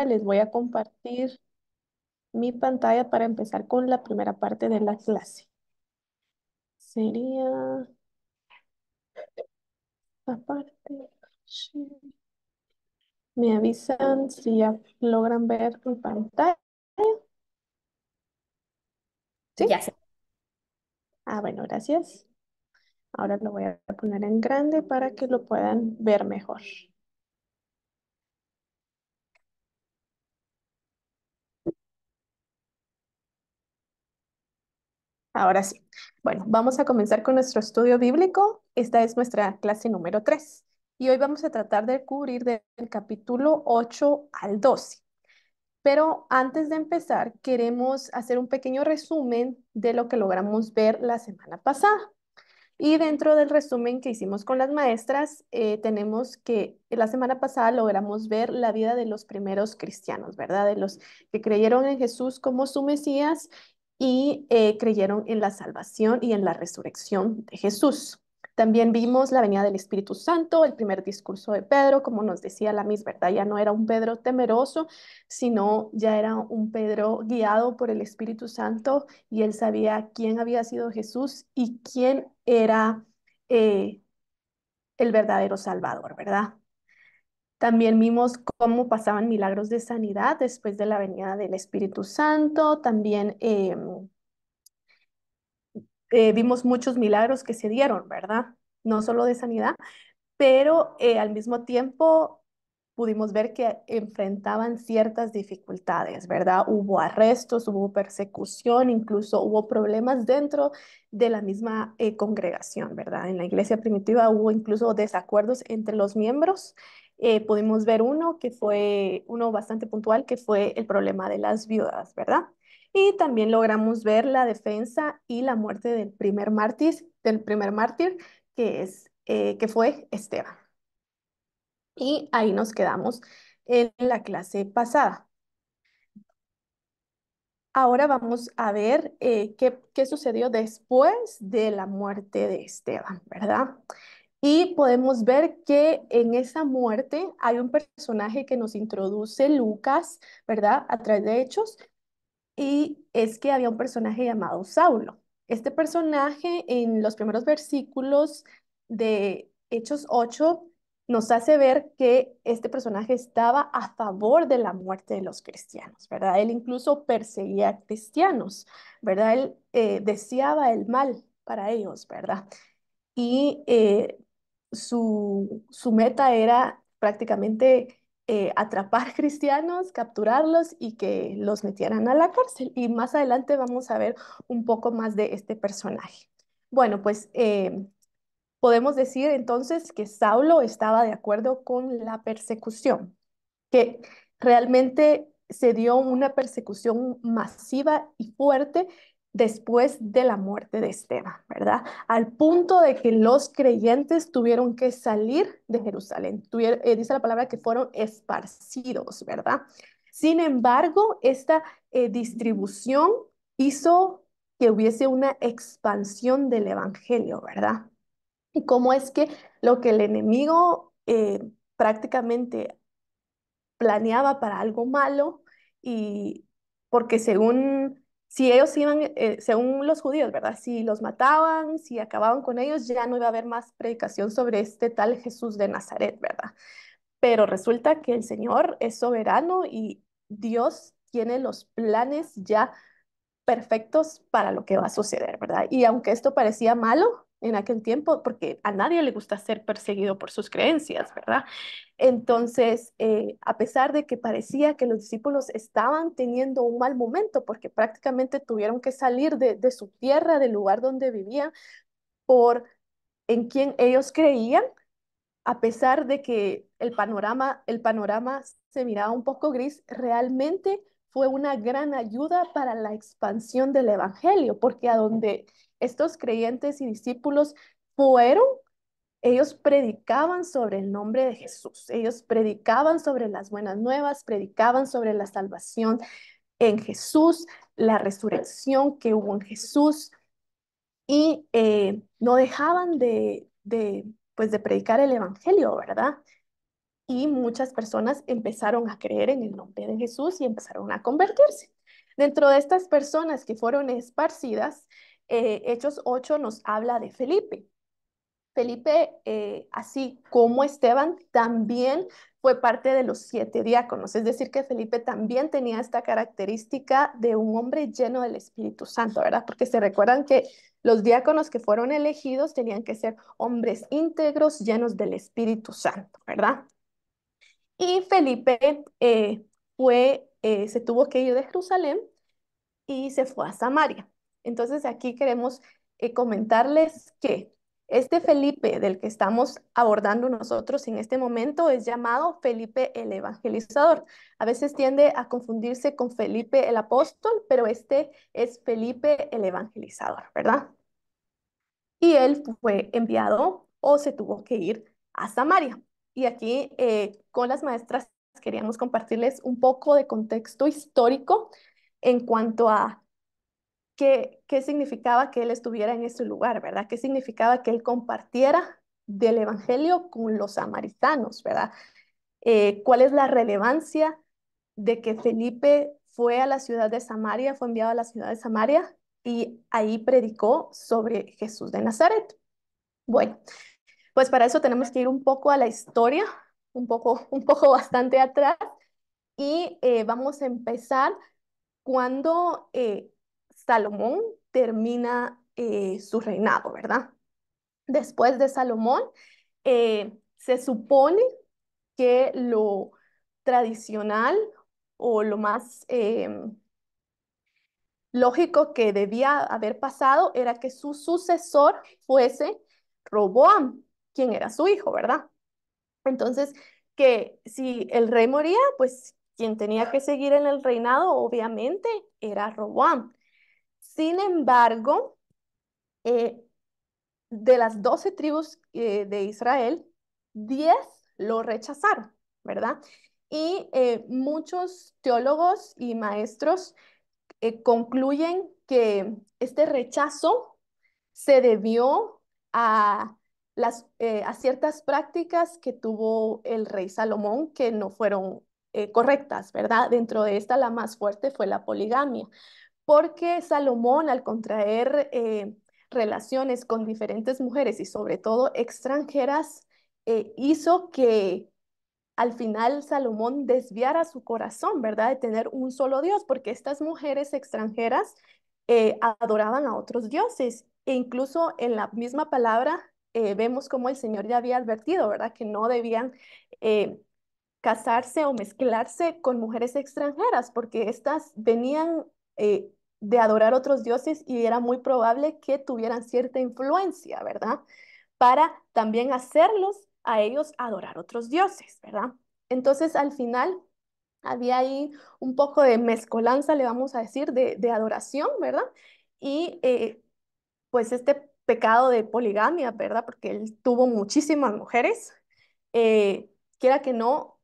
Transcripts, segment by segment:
les voy a compartir mi pantalla para empezar con la primera parte de la clase. Sería esta parte. Sí. Me avisan si ya logran ver mi pantalla. ¿Sí? Ya sé. Ah, bueno, gracias. Ahora lo voy a poner en grande para que lo puedan ver mejor. Ahora sí. Bueno, vamos a comenzar con nuestro estudio bíblico. Esta es nuestra clase número 3 y hoy vamos a tratar de cubrir del capítulo 8 al 12. Pero antes de empezar, queremos hacer un pequeño resumen de lo que logramos ver la semana pasada. Y dentro del resumen que hicimos con las maestras, tenemos que la semana pasada logramos ver la vida de los primeros cristianos, ¿verdad? De los que creyeron en Jesús como su Mesías y creyeron en la salvación y en la resurrección de Jesús. También vimos la venida del Espíritu Santo, el primer discurso de Pedro, como nos decía la misma, ¿verdad? Ya no era un Pedro temeroso, sino ya era un Pedro guiado por el Espíritu Santo y él sabía quién había sido Jesús y quién era eh, el verdadero Salvador, ¿verdad? También vimos cómo pasaban milagros de sanidad después de la venida del Espíritu Santo. También vimos muchos milagros que se dieron, ¿verdad? No solo de sanidad, pero al mismo tiempo pudimos ver que enfrentaban ciertas dificultades, ¿verdad? Hubo arrestos, hubo persecución, incluso hubo problemas dentro de la misma congregación, ¿verdad? En la iglesia primitiva hubo incluso desacuerdos entre los miembros. Pudimos ver uno que fue uno bastante puntual, que fue el problema de las viudas, ¿verdad? Y también logramos ver la defensa y la muerte del primer mártir, que fue Esteban. Y ahí nos quedamos en la clase pasada. Ahora vamos a ver qué sucedió después de la muerte de Esteban, ¿verdad? Y podemos ver que en esa muerte hay un personaje que nos introduce Lucas, ¿verdad? A través de Hechos, y es que había un personaje llamado Saulo. Este personaje en los primeros versículos de Hechos 8 nos hace ver que este personaje estaba a favor de la muerte de los cristianos, ¿verdad? Él incluso perseguía a cristianos, ¿verdad? Él deseaba el mal para ellos, ¿verdad? Y su meta era prácticamente atrapar cristianos, capturarlos y que los metieran a la cárcel. Y más adelante vamos a ver un poco más de este personaje. Bueno, pues podemos decir entonces que Saulo estaba de acuerdo con la persecución, que realmente se dio una persecución masiva y fuerte después de la muerte de Esteban, ¿verdad? Al punto de que los creyentes tuvieron que salir de Jerusalén. Dice la palabra que fueron esparcidos, ¿verdad? Sin embargo, esta distribución hizo que hubiese una expansión del evangelio, ¿verdad? Y cómo es que lo que el enemigo prácticamente planeaba para algo malo y porque si ellos iban, según los judíos, ¿verdad? Si los mataban, si acababan con ellos, ya no iba a haber más predicación sobre este tal Jesús de Nazaret, ¿verdad? Pero resulta que el Señor es soberano y Dios tiene los planes ya perfectos para lo que va a suceder, ¿verdad? Y aunque esto parecía malo en aquel tiempo, porque a nadie le gusta ser perseguido por sus creencias, ¿verdad? Entonces, a pesar de que parecía que los discípulos estaban teniendo un mal momento, porque prácticamente tuvieron que salir de su tierra, del lugar donde vivían, por en quien ellos creían, a pesar de que el panorama se miraba un poco gris, realmente fue una gran ayuda para la expansión del evangelio, porque a donde estos creyentes y discípulos fueron, ellos predicaban sobre el nombre de Jesús, ellos predicaban sobre las buenas nuevas, predicaban sobre la salvación en Jesús, la resurrección que hubo en Jesús, y no dejaban pues, de predicar el evangelio, ¿verdad? y muchas personas empezaron a creer en el nombre de Jesús y empezaron a convertirse. Dentro de estas personas que fueron esparcidas, Hechos 8 nos habla de Felipe. Felipe, así como Esteban, también fue parte de los 7 diáconos, es decir, que Felipe también tenía esta característica de un hombre lleno del Espíritu Santo, ¿verdad? Porque se recuerdan que los diáconos que fueron elegidos tenían que ser hombres íntegros, llenos del Espíritu Santo, ¿verdad? Y Felipe se tuvo que ir de Jerusalén y se fue a Samaria. Entonces aquí queremos comentarles que este Felipe del que estamos abordando nosotros en este momento es llamado Felipe el Evangelizador. A veces tiende a confundirse con Felipe el Apóstol, pero este es Felipe el Evangelizador, ¿verdad? Y él fue enviado o se tuvo que ir a Samaria. Y aquí con las maestras queríamos compartirles un poco de contexto histórico en cuanto a qué significaba que él estuviera en ese lugar, ¿verdad? ¿Qué significaba que él compartiera del evangelio con los samaritanos, ¿verdad? ¿Cuál es la relevancia de que Felipe fue a la ciudad de Samaria, fue enviado a la ciudad de Samaria y ahí predicó sobre Jesús de Nazaret? Bueno, pues para eso tenemos que ir un poco a la historia, un poco bastante atrás y vamos a empezar cuando Salomón termina su reinado, ¿verdad? Después de Salomón, se supone que lo tradicional o lo más lógico que debía haber pasado era que su sucesor fuese Roboam, quien era su hijo, ¿verdad? Entonces, que si el rey moría, pues quien tenía que seguir en el reinado, obviamente, era Roboam. Sin embargo, eh, de las 12 tribus de Israel, 10 lo rechazaron, ¿verdad? Y muchos teólogos y maestros concluyen que este rechazo se debió a, a ciertas prácticas que tuvo el rey Salomón que no fueron correctas, ¿verdad? Dentro de esta, la más fuerte fue la poligamia porque Salomón al contraer relaciones con diferentes mujeres y sobre todo extranjeras, hizo que al final Salomón desviara su corazón, ¿verdad? De tener un solo Dios, porque estas mujeres extranjeras adoraban a otros dioses. E incluso en la misma palabra vemos como el Señor ya había advertido, ¿verdad? Que no debían eh, casarse o mezclarse con mujeres extranjeras, porque éstas venían de adorar otros dioses y era muy probable que tuvieran cierta influencia, ¿verdad? Para también hacerlos a ellos adorar otros dioses, ¿verdad? Entonces, al final, había ahí un poco de mezcolanza, le vamos a decir, de adoración, ¿verdad? Y pues este pecado de poligamia, ¿verdad? Porque él tuvo muchísimas mujeres, quiera que no,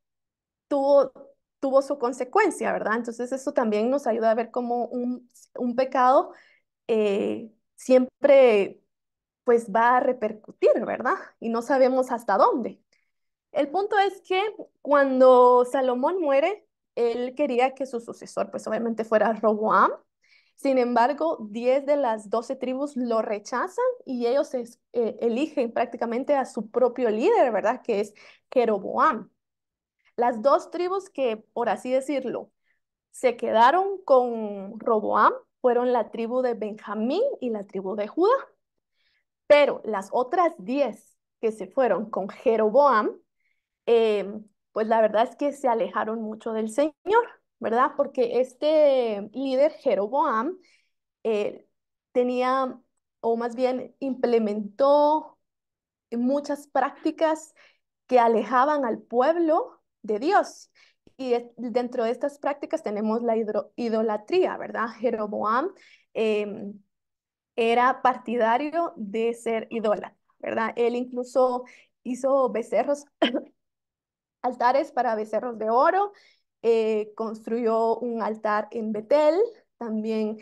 tuvo, tuvo su consecuencia, ¿verdad? Entonces eso también nos ayuda a ver cómo un pecado siempre pues va a repercutir, ¿verdad? Y no sabemos hasta dónde. El punto es que cuando Salomón muere, él quería que su sucesor pues obviamente fuera Roboam. Sin embargo, 10 de las 12 tribus lo rechazan y ellos eligen prácticamente a su propio líder, ¿verdad? Que es Jeroboam. Las dos tribus que, por así decirlo, se quedaron con Roboam fueron la tribu de Benjamín y la tribu de Judá, pero las otras 10 que se fueron con Jeroboam, eh, pues la verdad es que se alejaron mucho del Señor, ¿verdad? Porque este líder Jeroboam eh, tenía, o más bien implementó muchas prácticas que alejaban al pueblo de Dios. Y dentro de estas prácticas tenemos la idolatría, ¿verdad? Jeroboam eh, era partidario de ser idólatra, ¿verdad? Él incluso hizo becerros, altares para becerros de oro, construyó un altar en Betel, también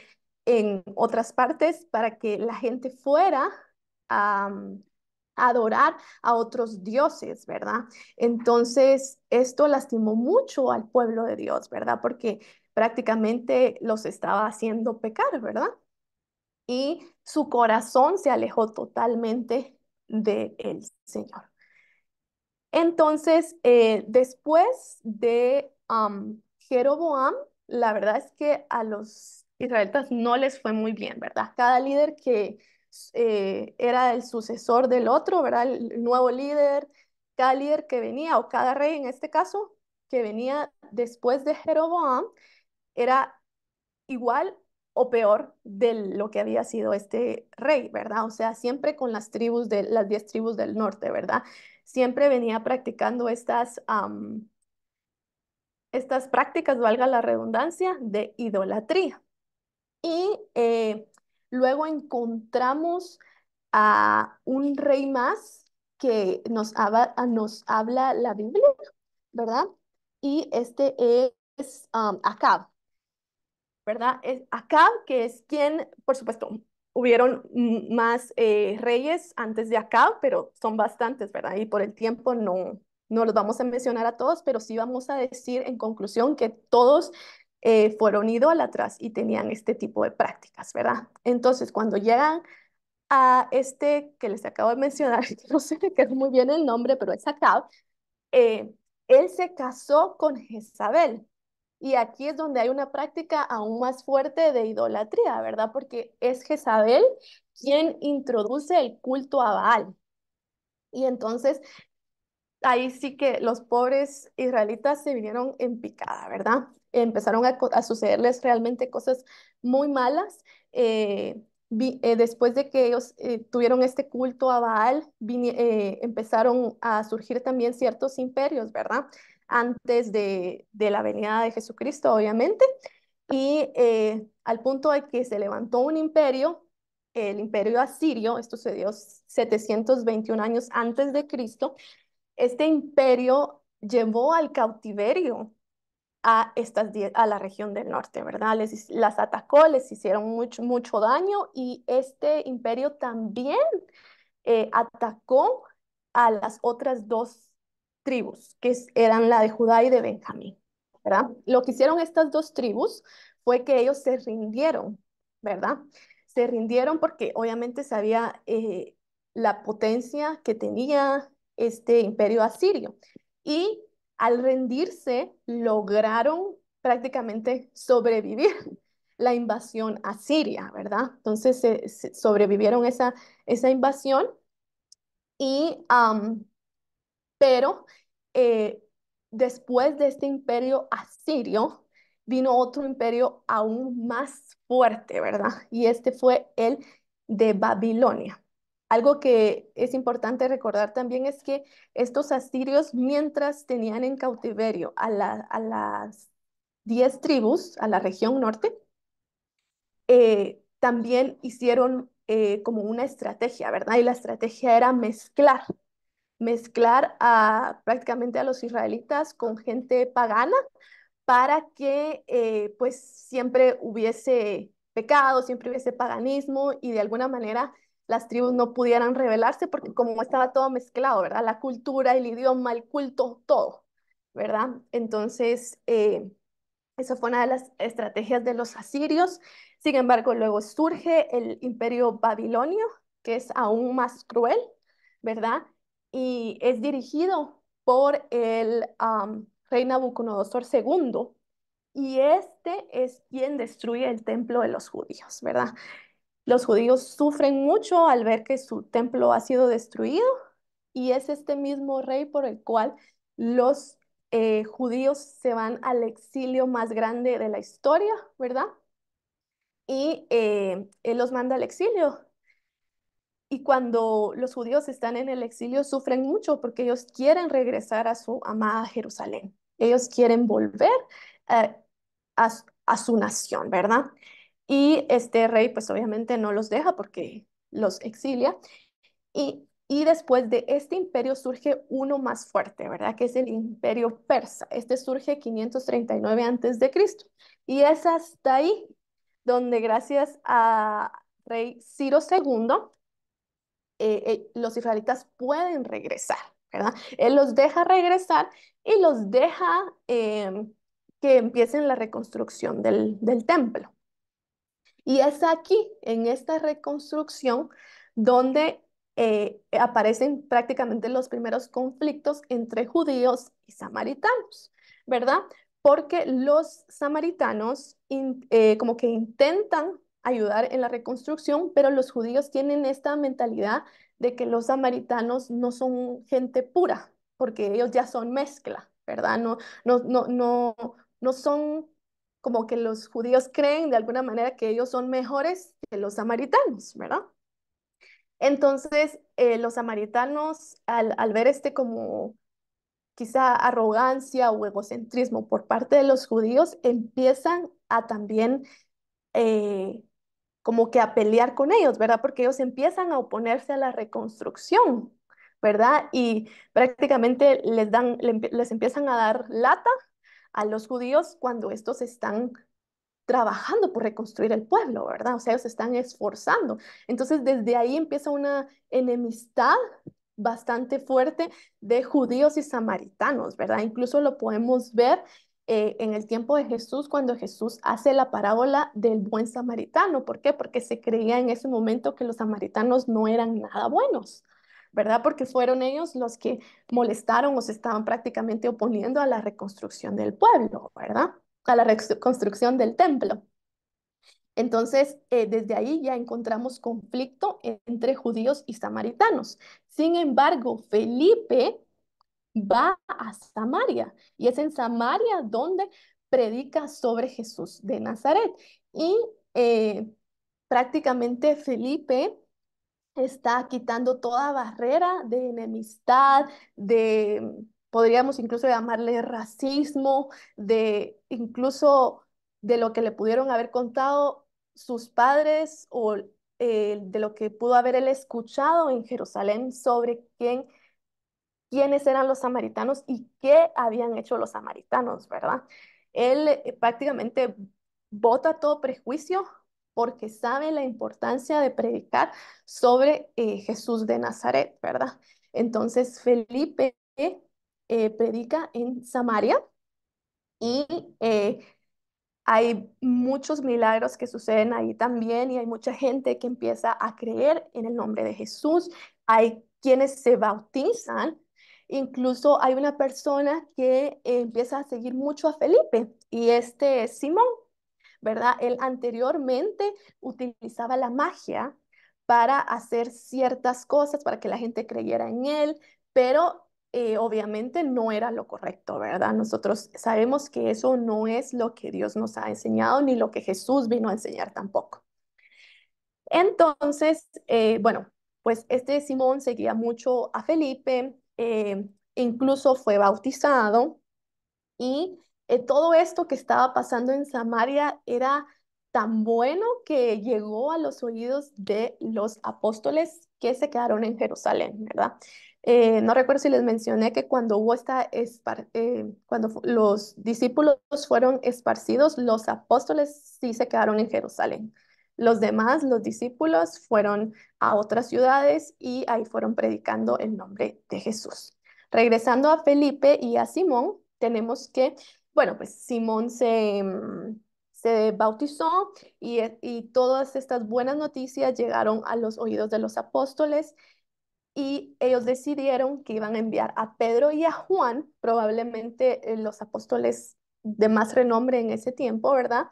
en otras partes, para que la gente fuera adorar a otros dioses, ¿verdad? Entonces, esto lastimó mucho al pueblo de Dios, ¿verdad? Porque prácticamente los estaba haciendo pecar, ¿verdad? Y su corazón se alejó totalmente del Señor. Entonces, después de Jeroboam, la verdad es que a los israelitas no les fue muy bien, ¿verdad? Cada líder que era el sucesor del otro, ¿verdad? El nuevo líder, cada líder que venía, o cada rey en este caso, que venía después de Jeroboam, era igual o peor de lo que había sido este rey, ¿verdad? O sea, siempre con las tribus de las 10 tribus del norte, ¿verdad? Siempre venía practicando estas prácticas, valga la redundancia, de idolatría. Y luego encontramos a un rey más que nos habla la Biblia, ¿verdad? Y este es Acab. ¿Verdad? Es Acab, que es quien, por supuesto, hubieron más reyes antes de Acab, pero son bastantes, ¿verdad? Y por el tiempo no los vamos a mencionar a todos, pero sí vamos a decir en conclusión que todos fueron idólatras y tenían este tipo de prácticas, ¿verdad? Entonces, cuando llegan a este que les acabo de mencionar, no sé de qué es muy bien el nombre, pero es Acab, eh, él se casó con Jezabel. Y aquí es donde hay una práctica aún más fuerte de idolatría, ¿verdad? Porque es Jezabel quien introduce el culto a Baal. Y entonces ahí sí que los pobres israelitas se vinieron en picada, ¿verdad? Empezaron a sucederles realmente cosas muy malas. Después de que ellos tuvieron este culto a Baal, empezaron a surgir también ciertos imperios, ¿verdad? Antes de la venida de Jesucristo, obviamente. Y al punto de que se levantó un imperio, el imperio asirio, esto se dio 721 años antes de Cristo. Este imperio llevó al cautiverio a la región del norte, ¿verdad? Las atacó, les hicieron mucho daño y este imperio también atacó a las otras dos tribus, eran la de Judá y de Benjamín, ¿verdad? Lo que hicieron estas dos tribus fue que ellos se rindieron, ¿verdad? Se rindieron porque obviamente sabía la potencia que tenía este imperio asirio. Y al rendirse, lograron prácticamente sobrevivir la invasión asiria, ¿verdad? Entonces sobrevivieron esa invasión y, pero eh, después de este imperio asirio, vino otro imperio aún más fuerte, ¿verdad? Y este fue el de Babilonia. Algo que es importante recordar también es que estos asirios, mientras tenían en cautiverio a las 10 tribus, a la región norte, también hicieron como una estrategia, ¿verdad? Y la estrategia era mezclar prácticamente a los israelitas con gente pagana para que pues siempre hubiese pecado, siempre hubiese paganismo y de alguna manera las tribus no pudieran rebelarse porque como estaba todo mezclado, ¿verdad? La cultura, el idioma, el culto, todo, ¿verdad? Entonces, esa fue una de las estrategias de los asirios. Sin embargo, luego surge el imperio babilonio, que es aún más cruel, ¿verdad? Y es dirigido por el rey Nabucodonosor II. Y este es quien destruye el templo de los judíos, ¿verdad? Los judíos sufren mucho al ver que su templo ha sido destruido y es este mismo rey por el cual los judíos se van al exilio más grande de la historia, ¿verdad? Y él los manda al exilio. Y cuando los judíos están en el exilio sufren mucho porque ellos quieren regresar a su amada Jerusalén. Ellos quieren volver eh, a su nación, ¿verdad? Y este rey pues obviamente no los deja porque los exilia. Y después de este imperio surge uno más fuerte, ¿verdad? Que es el imperio persa. Este surge 539 antes de Cristo. Y es hasta ahí donde gracias a rey Ciro II, los israelitas pueden regresar, ¿verdad? Él los deja regresar y los deja que empiecen la reconstrucción del templo. Y es aquí, en esta reconstrucción, donde aparecen prácticamente los primeros conflictos entre judíos y samaritanos, ¿verdad? Porque los samaritanos como que intentan ayudar en la reconstrucción, pero los judíos tienen esta mentalidad de que los samaritanos no son gente pura, porque ellos ya son mezcla, ¿verdad? No son como que los judíos creen de alguna manera que ellos son mejores que los samaritanos, ¿verdad? Entonces, los samaritanos, al ver este como quizá arrogancia o egocentrismo por parte de los judíos, empiezan a también eh, como que a pelear con ellos, ¿verdad? Porque ellos empiezan a oponerse a la reconstrucción, ¿verdad? Y prácticamente les empiezan a dar lata a los judíos cuando estos están trabajando por reconstruir el pueblo, ¿verdad? O sea, ellos se están esforzando. Entonces, desde ahí empieza una enemistad bastante fuerte de judíos y samaritanos, ¿verdad? Incluso lo podemos ver en el tiempo de Jesús, cuando Jesús hace la parábola del buen samaritano. ¿Por qué? Porque se creía en ese momento que los samaritanos no eran nada buenos, ¿verdad? Porque fueron ellos los que molestaron o se estaban prácticamente oponiendo a la reconstrucción del pueblo, ¿verdad? A la reconstrucción del templo. Entonces, desde ahí ya encontramos conflicto entre judíos y samaritanos. Sin embargo, Felipe va a Samaria y es en Samaria donde predica sobre Jesús de Nazaret. Y prácticamente Felipe está quitando toda barrera de enemistad, podríamos incluso llamarle racismo, de incluso de lo que le pudieron haber contado sus padres o de lo que pudo haber él escuchado en Jerusalén sobre quiénes eran los samaritanos y qué habían hecho los samaritanos, ¿verdad? Él prácticamente bota todo prejuicio porque sabe la importancia de predicar sobre Jesús de Nazaret, ¿verdad? Entonces Felipe predica en Samaria y hay muchos milagros que suceden ahí también y hay mucha gente que empieza a creer en el nombre de Jesús. Hay quienes se bautizan. Incluso hay una persona que empieza a seguir mucho a Felipe y este es Simón, ¿verdad? Él anteriormente utilizaba la magia para hacer ciertas cosas, para que la gente creyera en él, pero obviamente no era lo correcto, ¿verdad? Nosotros sabemos que eso no es lo que Dios nos ha enseñado, ni lo que Jesús vino a enseñar tampoco. Entonces, bueno, pues este Simón seguía mucho a Felipe, incluso fue bautizado y todo esto que estaba pasando en Samaria era tan bueno que llegó a los oídos de los apóstoles que se quedaron en Jerusalén, ¿verdad? No recuerdo si les mencioné que cuando hubo los discípulos fueron esparcidos, los apóstoles sí se quedaron en Jerusalén. Los demás, los discípulos, fueron a otras ciudades y ahí fueron predicando el nombre de Jesús. Regresando a Felipe y a Simón, tenemos que, bueno, pues Simón se bautizó y todas estas buenas noticias llegaron a los oídos de los apóstoles y ellos decidieron que iban a enviar a Pedro y a Juan, probablemente los apóstoles de más renombre en ese tiempo, ¿verdad?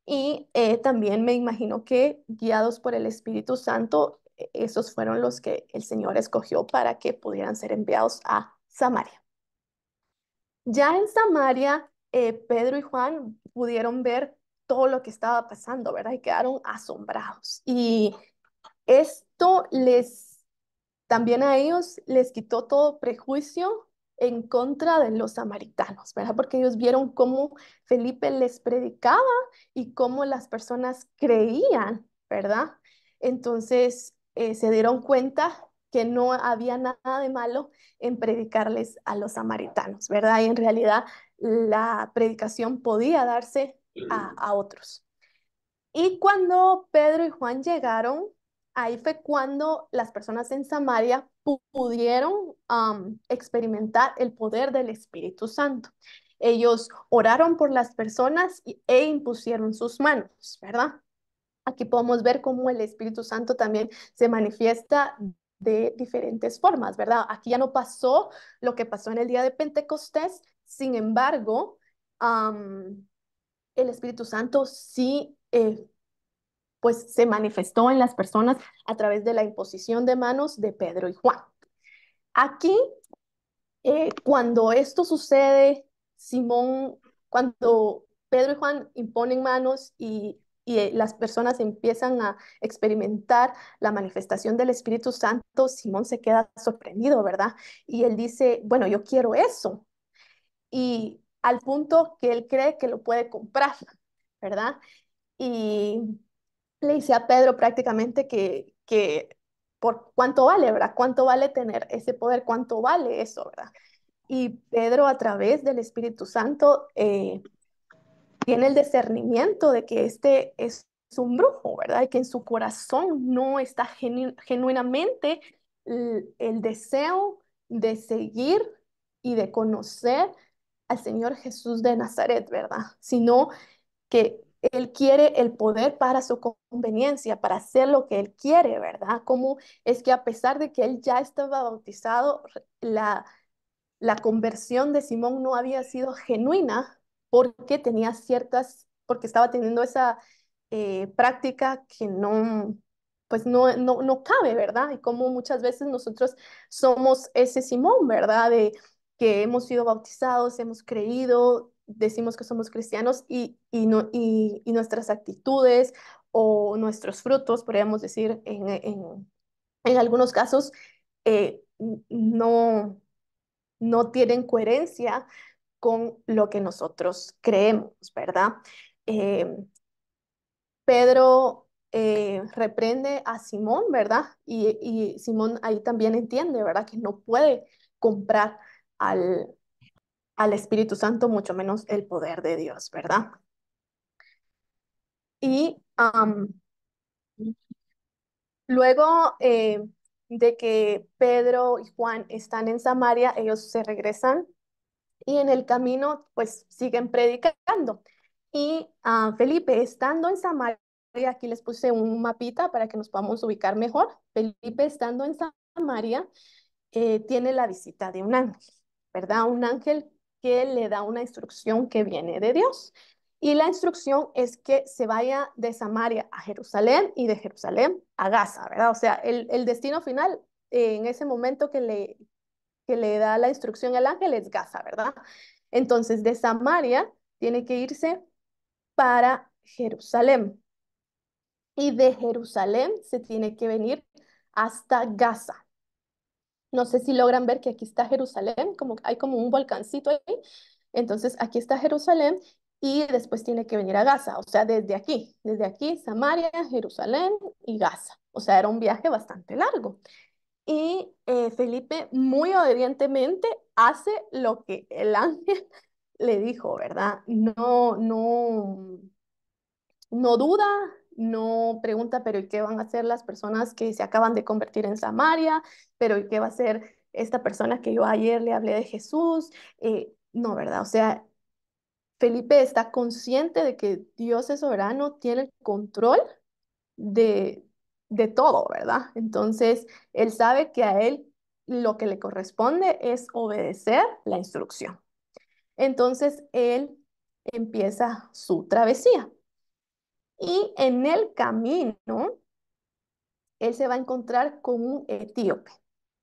Y también me imagino que guiados por el Espíritu Santo, esos fueron los que el Señor escogió para que pudieran ser enviados a Samaria. Ya en Samaria, Pedro y Juan pudieron ver todo lo que estaba pasando, ¿verdad? Y quedaron asombrados. Y esto también a ellos les quitó todo prejuicio en contra de los samaritanos, ¿verdad? Porque ellos vieron cómo Felipe les predicaba y cómo las personas creían, ¿verdad? Entonces se dieron cuenta que no había nada de malo en predicarles a los samaritanos, ¿verdad? Y en realidad la predicación podía darse a otros. Y cuando Pedro y Juan llegaron, ahí fue cuando las personas en Samaria pudieron experimentar el poder del Espíritu Santo. Ellos oraron por las personas e impusieron sus manos, ¿verdad? Aquí podemos ver cómo el Espíritu Santo también se manifiesta de diferentes formas, ¿verdad? Aquí ya no pasó lo que pasó en el día de Pentecostés, sin embargo, el Espíritu Santo sí, pues se manifestó en las personas a través de la imposición de manos de Pedro y Juan. Aquí, cuando esto sucede, Simón, cuando Pedro y Juan imponen manos y las personas empiezan a experimentar la manifestación del Espíritu Santo, Simón se queda sorprendido, ¿verdad? Y él dice, bueno, yo quiero eso. Y al punto que él cree que lo puede comprar, ¿verdad? Y le dice a Pedro prácticamente que por cuánto vale, ¿verdad? ¿Cuánto vale tener ese poder? ¿Cuánto vale eso, ¿verdad? Y Pedro a través del Espíritu Santo tiene el discernimiento de que este es un brujo, ¿verdad? Y que en su corazón no está genuinamente el deseo de seguir y de conocer al Señor Jesús de Nazaret, ¿verdad? Sino que él quiere el poder para su conveniencia, para hacer lo que él quiere, ¿verdad? Como es que a pesar de que él ya estaba bautizado, la conversión de Simón no había sido genuina porque tenía porque estaba teniendo esa práctica que no, pues no cabe, ¿verdad? Y como muchas veces nosotros somos ese Simón, ¿verdad? De que hemos sido bautizados, hemos creído, decimos que somos cristianos y nuestras actitudes o nuestros frutos, podríamos decir en algunos casos, no tienen coherencia con lo que nosotros creemos, ¿verdad? Eh, Pedro reprende a Simón, ¿verdad? Y Simón ahí también entiende, ¿verdad? Que no puede comprar al, al Espíritu Santo, mucho menos el poder de Dios, ¿verdad? Y luego de que Pedro y Juan están en Samaria, ellos se regresan y en el camino pues siguen predicando. Y Felipe, estando en Samaria, aquí les puse un mapita para que nos podamos ubicar mejor. Felipe, estando en Samaria, tiene la visita de un ángel, ¿verdad? Un ángel que le da una instrucción que viene de Dios. Y la instrucción es que se vaya de Samaria a Jerusalén y de Jerusalén a Gaza, ¿verdad? O sea, el destino final en ese momento que le da la instrucción al ángel es Gaza, ¿verdad? Entonces, de Samaria tiene que irse para Jerusalén y de Jerusalén se tiene que venir hasta Gaza. No sé si logran ver que aquí está Jerusalén, como hay como un volcancito ahí. Entonces, aquí está Jerusalén y después tiene que venir a Gaza, o sea, desde aquí, Samaria, Jerusalén y Gaza. O sea, era un viaje bastante largo. Y Felipe muy obedientemente hace lo que el ángel le dijo, ¿verdad? No duda, no pregunta, pero ¿y qué van a hacer las personas que se acaban de convertir en Samaria? ¿Pero y qué va a hacer esta persona que yo ayer le hablé de Jesús? No, ¿verdad? O sea, Felipe está consciente de que Dios es soberano, tiene el control de, de todo, ¿verdad? Entonces, él sabe que a él lo que le corresponde es obedecer la instrucción. Entonces, él empieza su travesía y en el camino, él se va a encontrar con un etíope.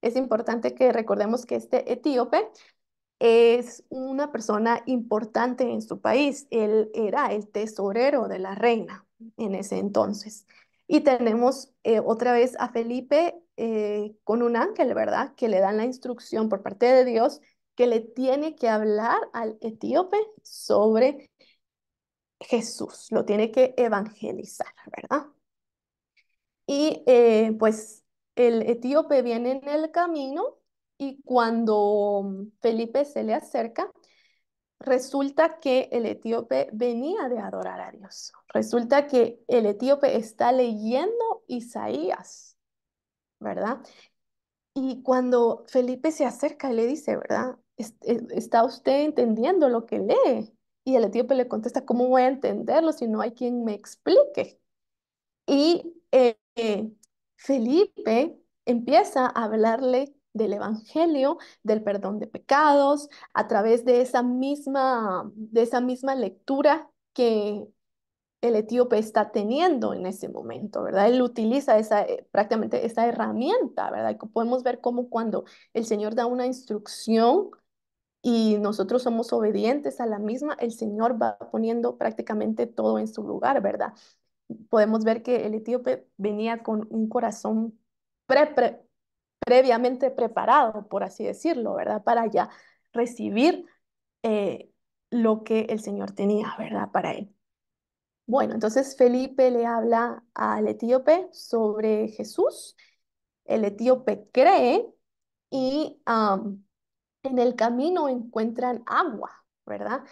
Es importante que recordemos que este etíope es una persona importante en su país. Él era el tesorero de la reina en ese entonces. Y tenemos otra vez a Felipe con un ángel, ¿verdad? Que le dan la instrucción por parte de Dios que le tiene que hablar al etíope sobre Jesús. Lo tiene que evangelizar, ¿verdad? Y pues el etíope viene en el camino y cuando Felipe se le acerca, resulta que el etíope venía de adorar a Dios. Resulta que el etíope está leyendo Isaías, ¿verdad? Y cuando Felipe se acerca y le dice, ¿verdad? ¿Está usted entendiendo lo que lee? Y el etíope le contesta, ¿cómo voy a entenderlo si no hay quien me explique? Y Felipe empieza a hablarle del evangelio, del perdón de pecados, a través de esa misma lectura que el etíope está teniendo en ese momento, ¿verdad? Él utiliza prácticamente esa herramienta, ¿verdad? Y podemos ver cómo cuando el Señor da una instrucción y nosotros somos obedientes a la misma, el Señor va poniendo prácticamente todo en su lugar, ¿verdad? Podemos ver que el etíope venía con un corazón pre- pre- previamente preparado, por así decirlo, ¿verdad? Para ya recibir eh, lo que el Señor tenía, ¿verdad? Para él. Bueno, entonces Felipe le habla al etíope sobre Jesús. El etíope cree y en el camino encuentran agua, ¿verdad?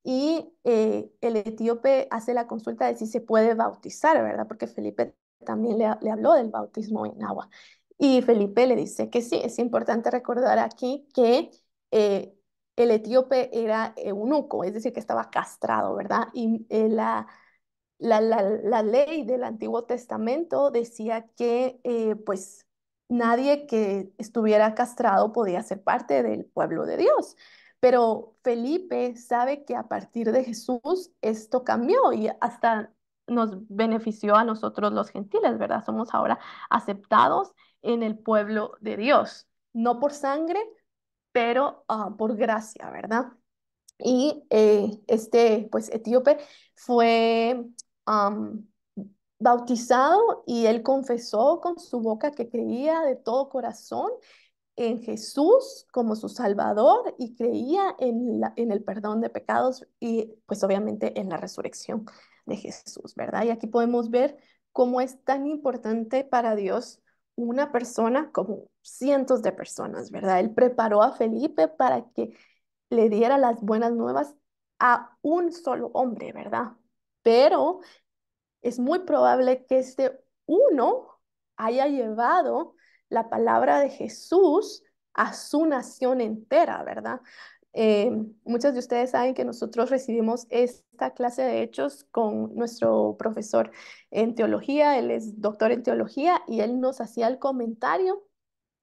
Y el etíope hace la consulta de si se puede bautizar, ¿verdad? Porque Felipe también le habló del bautismo en agua. Y Felipe le dice que sí. Es importante recordar aquí que eh, el etíope era eunuco, es decir, que estaba castrado, ¿verdad? Y la ley del Antiguo Testamento decía que pues nadie que estuviera castrado podía ser parte del pueblo de Dios. Pero Felipe sabe que a partir de Jesús esto cambió y hasta nos benefició a nosotros los gentiles, ¿verdad? Somos ahora aceptados en el pueblo de Dios, no por sangre, pero por gracia, ¿verdad? Y este, pues, etíope fue am, bautizado y él confesó con su boca que creía de todo corazón en Jesús como su Salvador y creía en el perdón de pecados y pues obviamente en la resurrección de Jesús, ¿verdad? Y aquí podemos ver cómo es tan importante para Dios una persona como cientos de personas, ¿verdad? Él preparó a Felipe para que le diera las buenas nuevas a un solo hombre, ¿verdad? Pero es muy probable que este uno haya llevado la palabra de Jesús a su nación entera, ¿verdad? Eh, Muchos de ustedes saben que nosotros recibimos esta clase de hechos con nuestro profesor en teología, él es doctor en teología y él nos hacía el comentario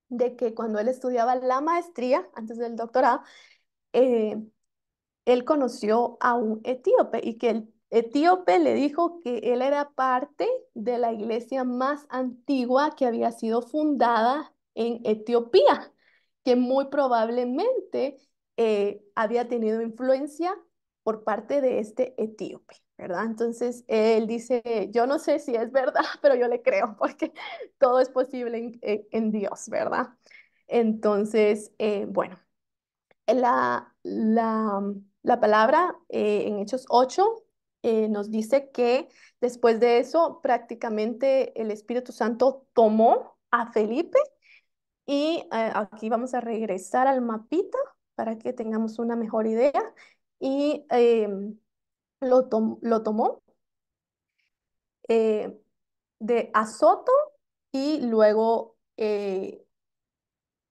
de que cuando él estudiaba la maestría, antes del doctorado, eh, él conoció a un etíope y que el etíope le dijo que él era parte de la iglesia más antigua que había sido fundada en Etiopía, que muy probablemente había tenido influencia por parte de este etíope, ¿verdad? Entonces él dice, yo no sé si es verdad, pero yo le creo porque todo es posible en Dios, ¿verdad? Entonces, bueno. La palabra en Hechos 8 nos dice que después de eso prácticamente el Espíritu Santo tomó a Felipe y aquí vamos a regresar al mapita para que tengamos una mejor idea y lo tomó eh, de Azoto y luego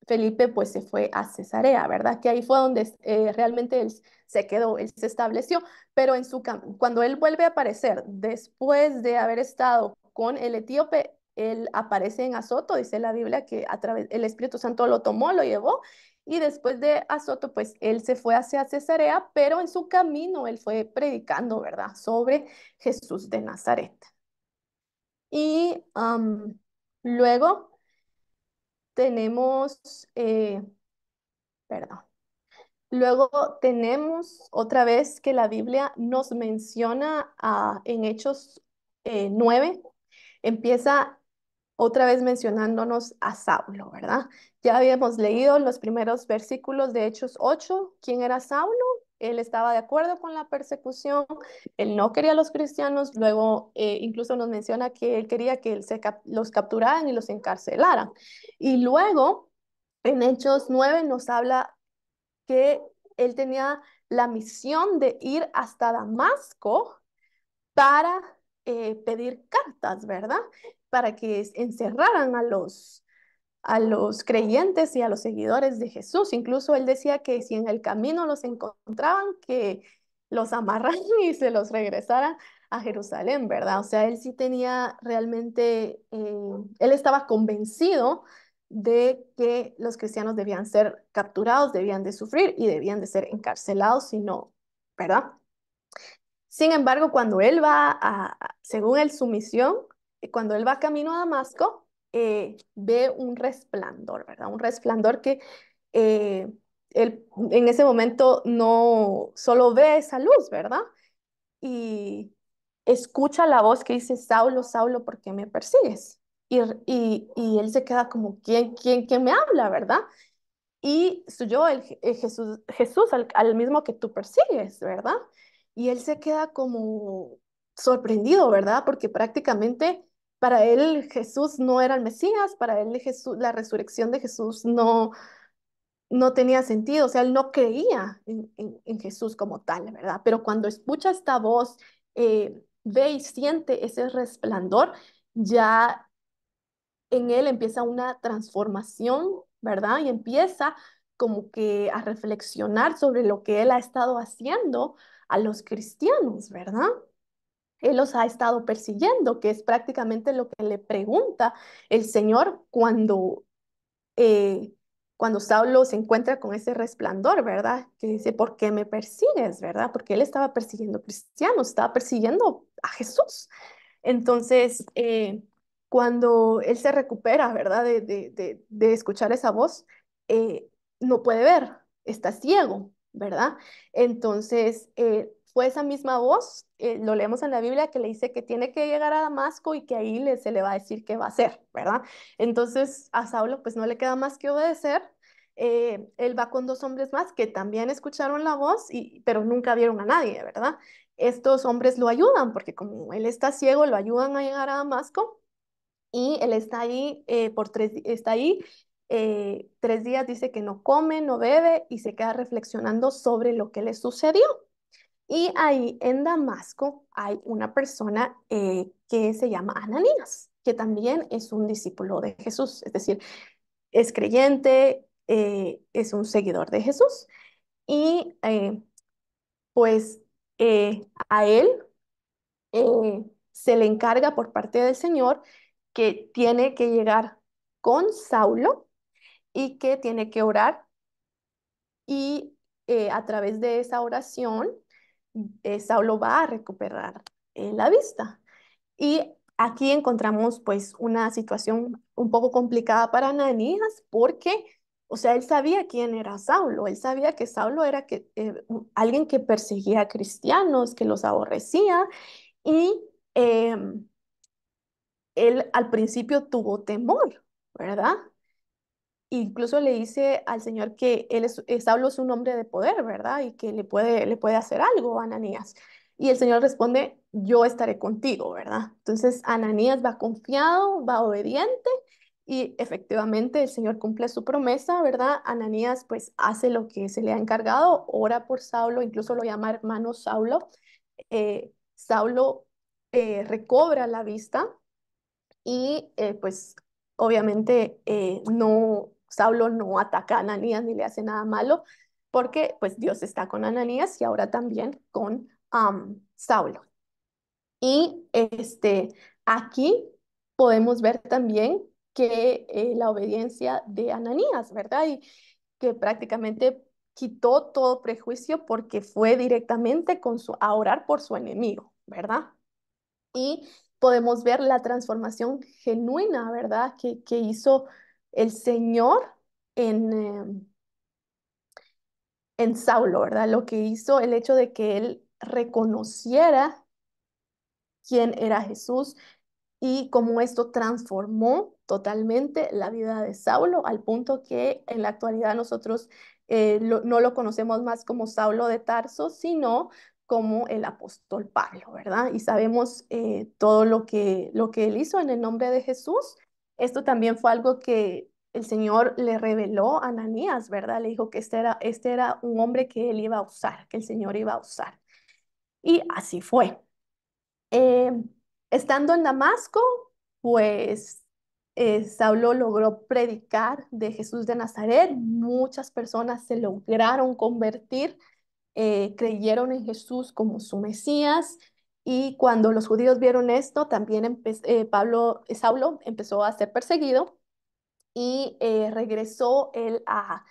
Felipe pues se fue a Cesarea, ¿verdad? Que ahí fue donde realmente él se quedó, él se estableció, pero cuando él vuelve a aparecer, después de haber estado con el etíope, él aparece en Azoto, dice la Biblia que a través el Espíritu Santo lo tomó, lo llevó, y después de Azoto, pues él se fue hacia Cesarea, pero en su camino él fue predicando, ¿verdad? Sobre Jesús de Nazaret. Y luego tenemos, perdón. Luego tenemos otra vez que la Biblia nos menciona en Hechos 9, empieza otra vez mencionándonos a Saulo, ¿verdad? Ya habíamos leído los primeros versículos de Hechos 8. ¿Quién era Saulo? Él estaba de acuerdo con la persecución, él no quería a los cristianos, luego incluso nos menciona que él quería que los capturaran y los encarcelaran. Y luego en Hechos 9 nos habla que él tenía la misión de ir hasta Damasco para pedir cartas, ¿verdad? para que encerraran a los creyentes y a los seguidores de Jesús. Incluso él decía que si en el camino los encontraban, que los amarraran y se los regresaran a Jerusalén, ¿verdad? O sea, él sí tenía realmente, él estaba convencido de que los cristianos debían ser capturados, debían de sufrir y debían de ser encarcelados, si no, ¿verdad? Sin embargo, cuando él va según él, su misión, cuando él va camino a Damasco, ve un resplandor, ¿verdad? Un resplandor que eh, él en ese momento no solo ve esa luz, ¿verdad? Y escucha la voz que dice, Saulo, Saulo, ¿por qué me persigues? Y él se queda como, ¿quién me habla, verdad? Y soy yo, Jesús al mismo que tú persigues, ¿verdad? Y él se queda como sorprendido, ¿verdad? Porque prácticamente para él Jesús no era el Mesías, para él Jesús, la resurrección de Jesús no tenía sentido, o sea, él no creía en Jesús como tal, ¿verdad? Pero cuando escucha esta voz, ve y siente ese resplandor, ya en él empieza una transformación, ¿verdad? Y empieza como que a reflexionar sobre lo que él ha estado haciendo a los cristianos, ¿verdad? Él los ha estado persiguiendo, que es prácticamente lo que le pregunta el Señor eh, cuando Saulo se encuentra con ese resplandor, ¿verdad? Que dice, ¿por qué me persigues, verdad? Porque él estaba persiguiendo cristianos, estaba persiguiendo a Jesús. Entonces, cuando él se recupera, ¿verdad? De escuchar esa voz, eh, no puede ver, está ciego, ¿verdad? Entonces, fue esa misma voz, lo leemos en la Biblia, que le dice que tiene que llegar a Damasco y que ahí se le va a decir qué va a hacer, ¿verdad? Entonces, a Saulo pues no le queda más que obedecer. Él va con dos hombres más que también escucharon la voz, pero nunca vieron a nadie, ¿verdad? Estos hombres lo ayudan porque como él está ciego, lo ayudan a llegar a Damasco y él está ahí está ahí 3 días, dice que no come, no bebe y se queda reflexionando sobre lo que le sucedió. Y ahí en Damasco hay una persona que se llama Ananías, que también es un discípulo de Jesús, es decir, es creyente, es un seguidor de Jesús y pues a él se le encarga por parte del Señor que tiene que llegar con Saulo y que tiene que orar y a través de esa oración Saulo va a recuperar la vista. Y aquí encontramos pues una situación un poco complicada para Ananías porque, o sea, él sabía quién era Saulo, él sabía que Saulo era alguien que perseguía a cristianos, que los aborrecía y em, él al principio tuvo temor, ¿verdad? Incluso le dice al Señor que Saulo es un hombre de poder, ¿verdad? Y que le puede hacer algo a Ananías. Y el Señor responde, yo estaré contigo, ¿verdad? Entonces Ananías va confiado, va obediente y efectivamente el Señor cumple su promesa, ¿verdad? Ananías pues hace lo que se le ha encargado, ora por Saulo, incluso lo llama hermano Saulo. Saulo recobra la vista y pues obviamente Saulo no ataca a Ananías ni le hace nada malo, porque pues Dios está con Ananías y ahora también con Saulo. Y aquí podemos ver también que la obediencia de Ananías, ¿verdad? Y que prácticamente quitó todo prejuicio porque fue directamente a orar por su enemigo, ¿verdad? Y podemos ver la transformación genuina, ¿verdad? Que hizo el Señor en, en Saulo, ¿verdad? Lo que hizo el hecho de que él reconociera quién era Jesús y cómo esto transformó totalmente la vida de Saulo al punto que en la actualidad nosotros no lo conocemos más como Saulo de Tarso, sino como el apóstol Pablo, ¿verdad? Y sabemos todo lo que él hizo en el nombre de Jesús. Esto también fue algo que el Señor le reveló a Ananías, ¿verdad? Le dijo que este era un hombre que él iba a usar, que el Señor iba a usar. Y así fue. Eh, Estando en Damasco, pues Saulo logró predicar de Jesús de Nazaret. Muchas personas se lograron convertir, creyeron en Jesús como su Mesías. Y cuando los judíos vieron esto, también Saulo empezó a ser perseguido y regresó él a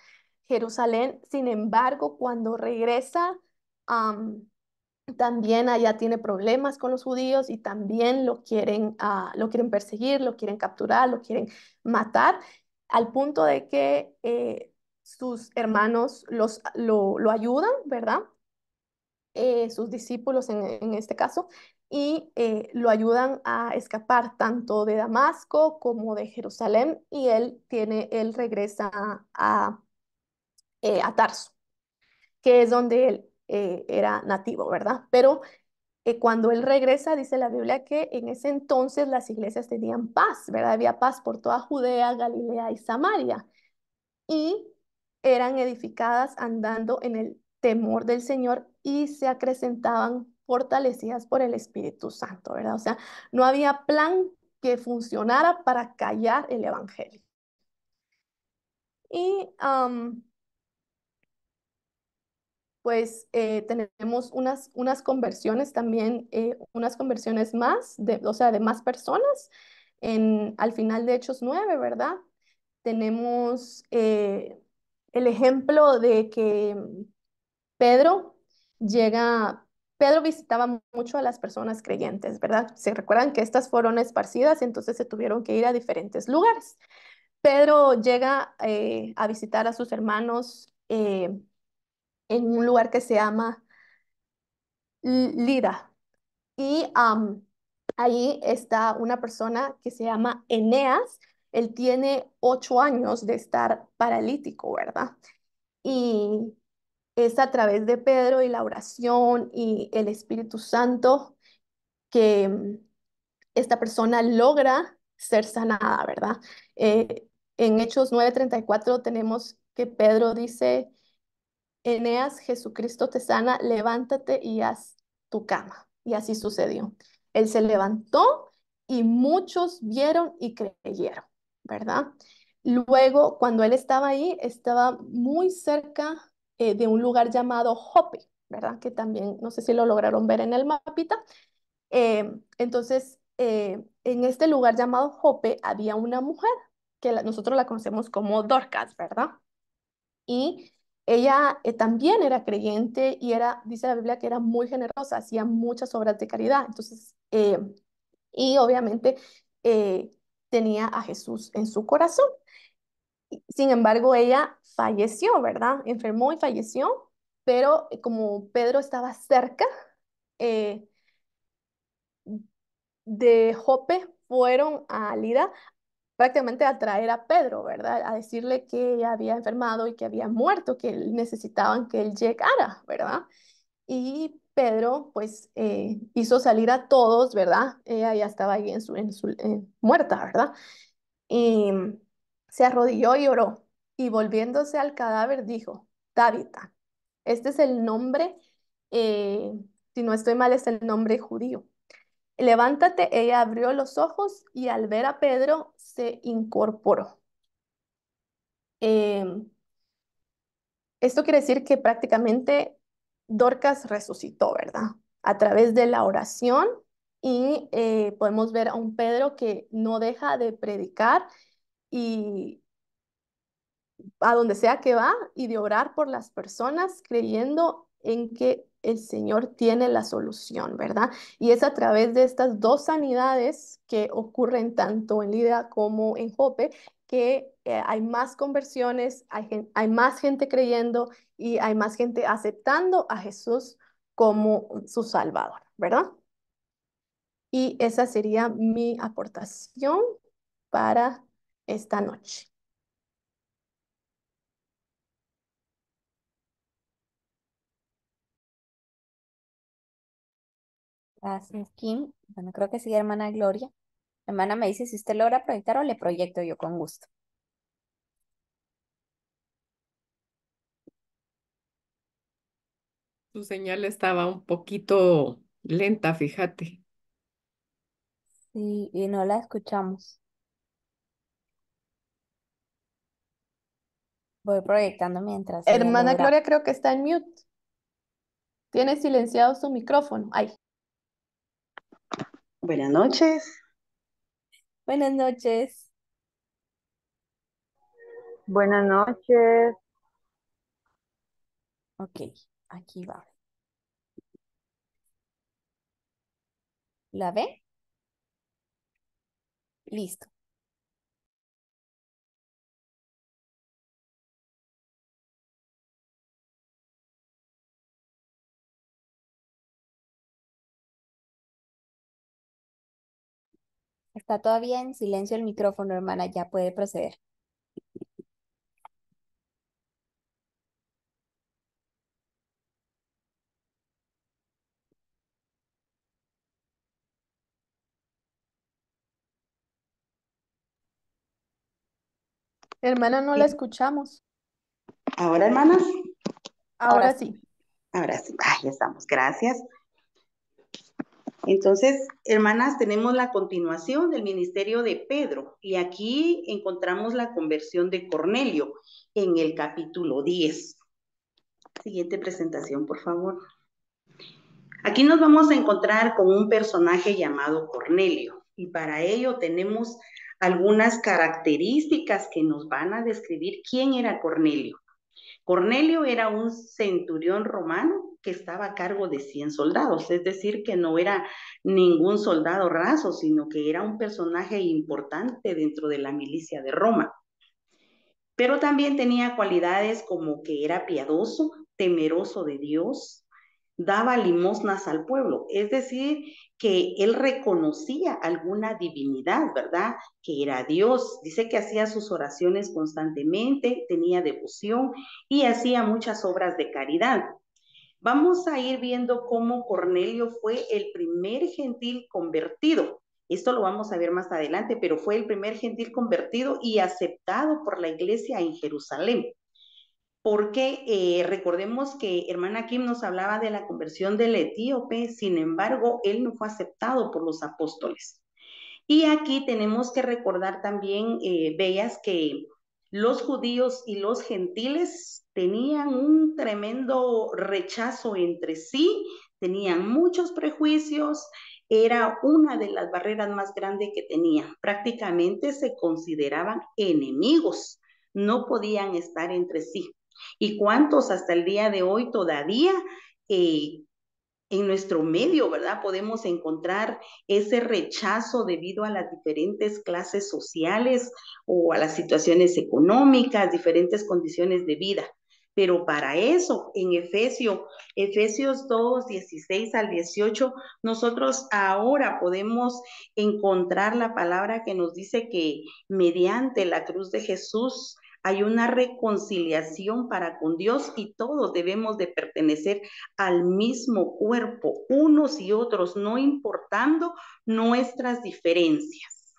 Jerusalén. Sin embargo, cuando regresa, am, también allá tiene problemas con los judíos y también lo quieren perseguir, lo quieren capturar, lo quieren matar, al punto de que sus hermanos lo ayudan, ¿verdad? Sus discípulos en este caso, y lo ayudan a escapar tanto de Damasco como de Jerusalén, y él regresa a Tarso, que es donde él era nativo, ¿verdad? Pero cuando él regresa, dice la Biblia que en ese entonces las iglesias tenían paz, ¿verdad? Había paz por toda Judea, Galilea y Samaria, y eran edificadas andando en el temor del Señor y se acrecentaban fortalecidas por el Espíritu Santo, ¿verdad? O sea, no había plan que funcionara para callar el evangelio. Y pues tenemos unas conversiones también, unas conversiones más, o sea, de más personas al final de Hechos 9, ¿verdad? Tenemos el ejemplo de que Pedro llega, Pedro visitaba mucho a las personas creyentes, ¿verdad? Se recuerdan que estas fueron esparcidas, entonces se tuvieron que ir a diferentes lugares. Pedro llega a visitar a sus hermanos en un lugar que se llama Lida. Y ahí está una persona que se llama Eneas. Él tiene 8 años de estar paralítico, ¿verdad? Y es a través de Pedro y la oración y el Espíritu Santo que esta persona logra ser sanada, ¿verdad? En Hechos 9:34 tenemos que Pedro dice, Eneas, Jesucristo te sana, levántate y haz tu cama. Y así sucedió. Él se levantó y muchos vieron y creyeron, ¿verdad? Luego, cuando él estaba ahí, estaba muy cerca de un lugar llamado Jope, ¿verdad? Que también, no sé si lo lograron ver en el mapita. Entonces, en este lugar llamado Jope había una mujer que nosotros la conocemos como Dorcas, ¿verdad? Y ella también era creyente y dice la Biblia que era muy generosa, hacía muchas obras de caridad. Entonces, y obviamente eh, tenía a Jesús en su corazón. Sin embargo, ella falleció, ¿verdad? Enfermó y falleció, pero como Pedro estaba cerca eh, de Jope, fueron a Lida prácticamente a traer a Pedro, ¿verdad? A decirle que ella había enfermado y que había muerto, que necesitaban que él llegara, ¿verdad? Y Pedro, pues, hizo salir a todos, ¿verdad? Ella ya estaba ahí muerta, ¿verdad? Y se arrodilló y oró. Y volviéndose al cadáver, dijo, Tabita, este es el nombre, eh, si no estoy mal, es el nombre judío. Levántate, ella abrió los ojos y al ver a Pedro se incorporó. Em, Esto quiere decir que prácticamente Dorcas resucitó, ¿verdad? A través de la oración y podemos ver a un Pedro que no deja de predicar y a donde sea que va y de orar por las personas creyendo en que el Señor tiene la solución, ¿verdad? Y es a través de estas dos sanidades que ocurren tanto en Lida como en Jope que hay más conversiones, hay más gente creyendo y hay más gente aceptando a Jesús como su Salvador, ¿verdad? Y esa sería mi aportación para esta noche. Gracias, Kim. Bueno, creo que sí, hermana Gloria. Hermana me dice si usted logra proyectar o le proyecto yo con gusto. Tu señal estaba un poquito lenta, fíjate. Sí, y no la escuchamos. Voy proyectando mientras ella Hermana logra. Gloria creo que está en mute. Tiene silenciado su micrófono. Ay, Buenas noches. Buenas noches. Buenas noches. Ok, aquí va. ¿La ve? Listo. Está todavía en silencio el micrófono, hermana. Ya puede proceder. hermana, no la escuchamos. Ahora, hermanas, Ahora Ahora sí. sí. ahora sí, ya estamos, gracias. Entonces, hermanas, tenemos la continuación del ministerio de Pedro y aquí encontramos la conversión de Cornelio en el capítulo 10. Siguiente presentación, por favor. Aquí nos vamos a encontrar con un personaje llamado Cornelio y para ello tenemos algunas características que nos van a describir quién era Cornelio. Cornelio era un centurión romano que estaba a cargo de 100 soldados, es decir, que no era ningún soldado raso, sino que era un personaje importante dentro de la milicia de Roma. Pero también tenía cualidades como que era piadoso, temeroso de Dios, daba limosnas al pueblo, es decir, que él reconocía alguna divinidad, ¿verdad? Que era Dios. Dice que hacía sus oraciones constantemente, tenía devoción y hacía muchas obras de caridad. Vamos a ir viendo cómo Cornelio fue el primer gentil convertido. Esto lo vamos a ver más adelante, pero fue el primer gentil convertido y aceptado por la iglesia en Jerusalén. Porque recordemos que hermana Kim nos hablaba de la conversión del etíope, sin embargo, él no fue aceptado por los apóstoles. Y aquí tenemos que recordar también, veas, que los judíos y los gentiles tenían un tremendo rechazo entre sí, tenían muchos prejuicios, era una de las barreras más grandes que tenían. Prácticamente se consideraban enemigos, no podían estar entre sí. ¿Y cuántos hasta el día de hoy todavía en nuestro medio, ¿verdad? Podemos encontrar ese rechazo debido a las diferentes clases sociales o a las situaciones económicas, diferentes condiciones de vida. Pero para eso, en Efesios 2, 16 al 18, nosotros ahora podemos encontrar la palabra que nos dice que mediante la cruz de Jesús hay una reconciliación para con Dios y todos debemos de pertenecer al mismo cuerpo, unos y otros, no importando nuestras diferencias.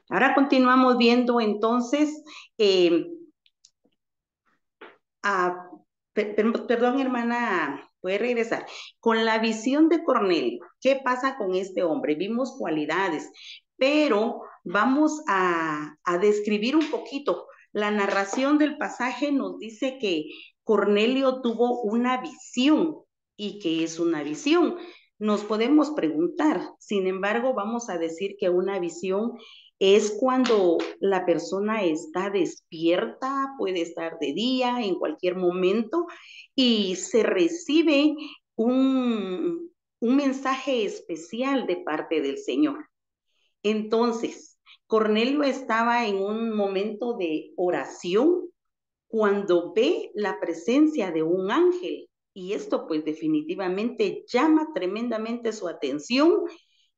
Ahora continuamos viendo entonces a, perdón, hermana, puede regresar. Con la visión de Cornelio, ¿qué pasa con este hombre? Vimos cualidades, pero vamos a describir un poquito. La narración del pasaje nos dice que Cornelio tuvo una visión. ¿Y qué es una visión? Nos podemos preguntar. Sin embargo, vamos a decir que una visión es cuando la persona está despierta, puede estar de día, en cualquier momento, y se recibe un mensaje especial de parte del Señor. Entonces, Cornelio estaba en un momento de oración cuando ve la presencia de un ángel. Y esto pues definitivamente llama tremendamente su atención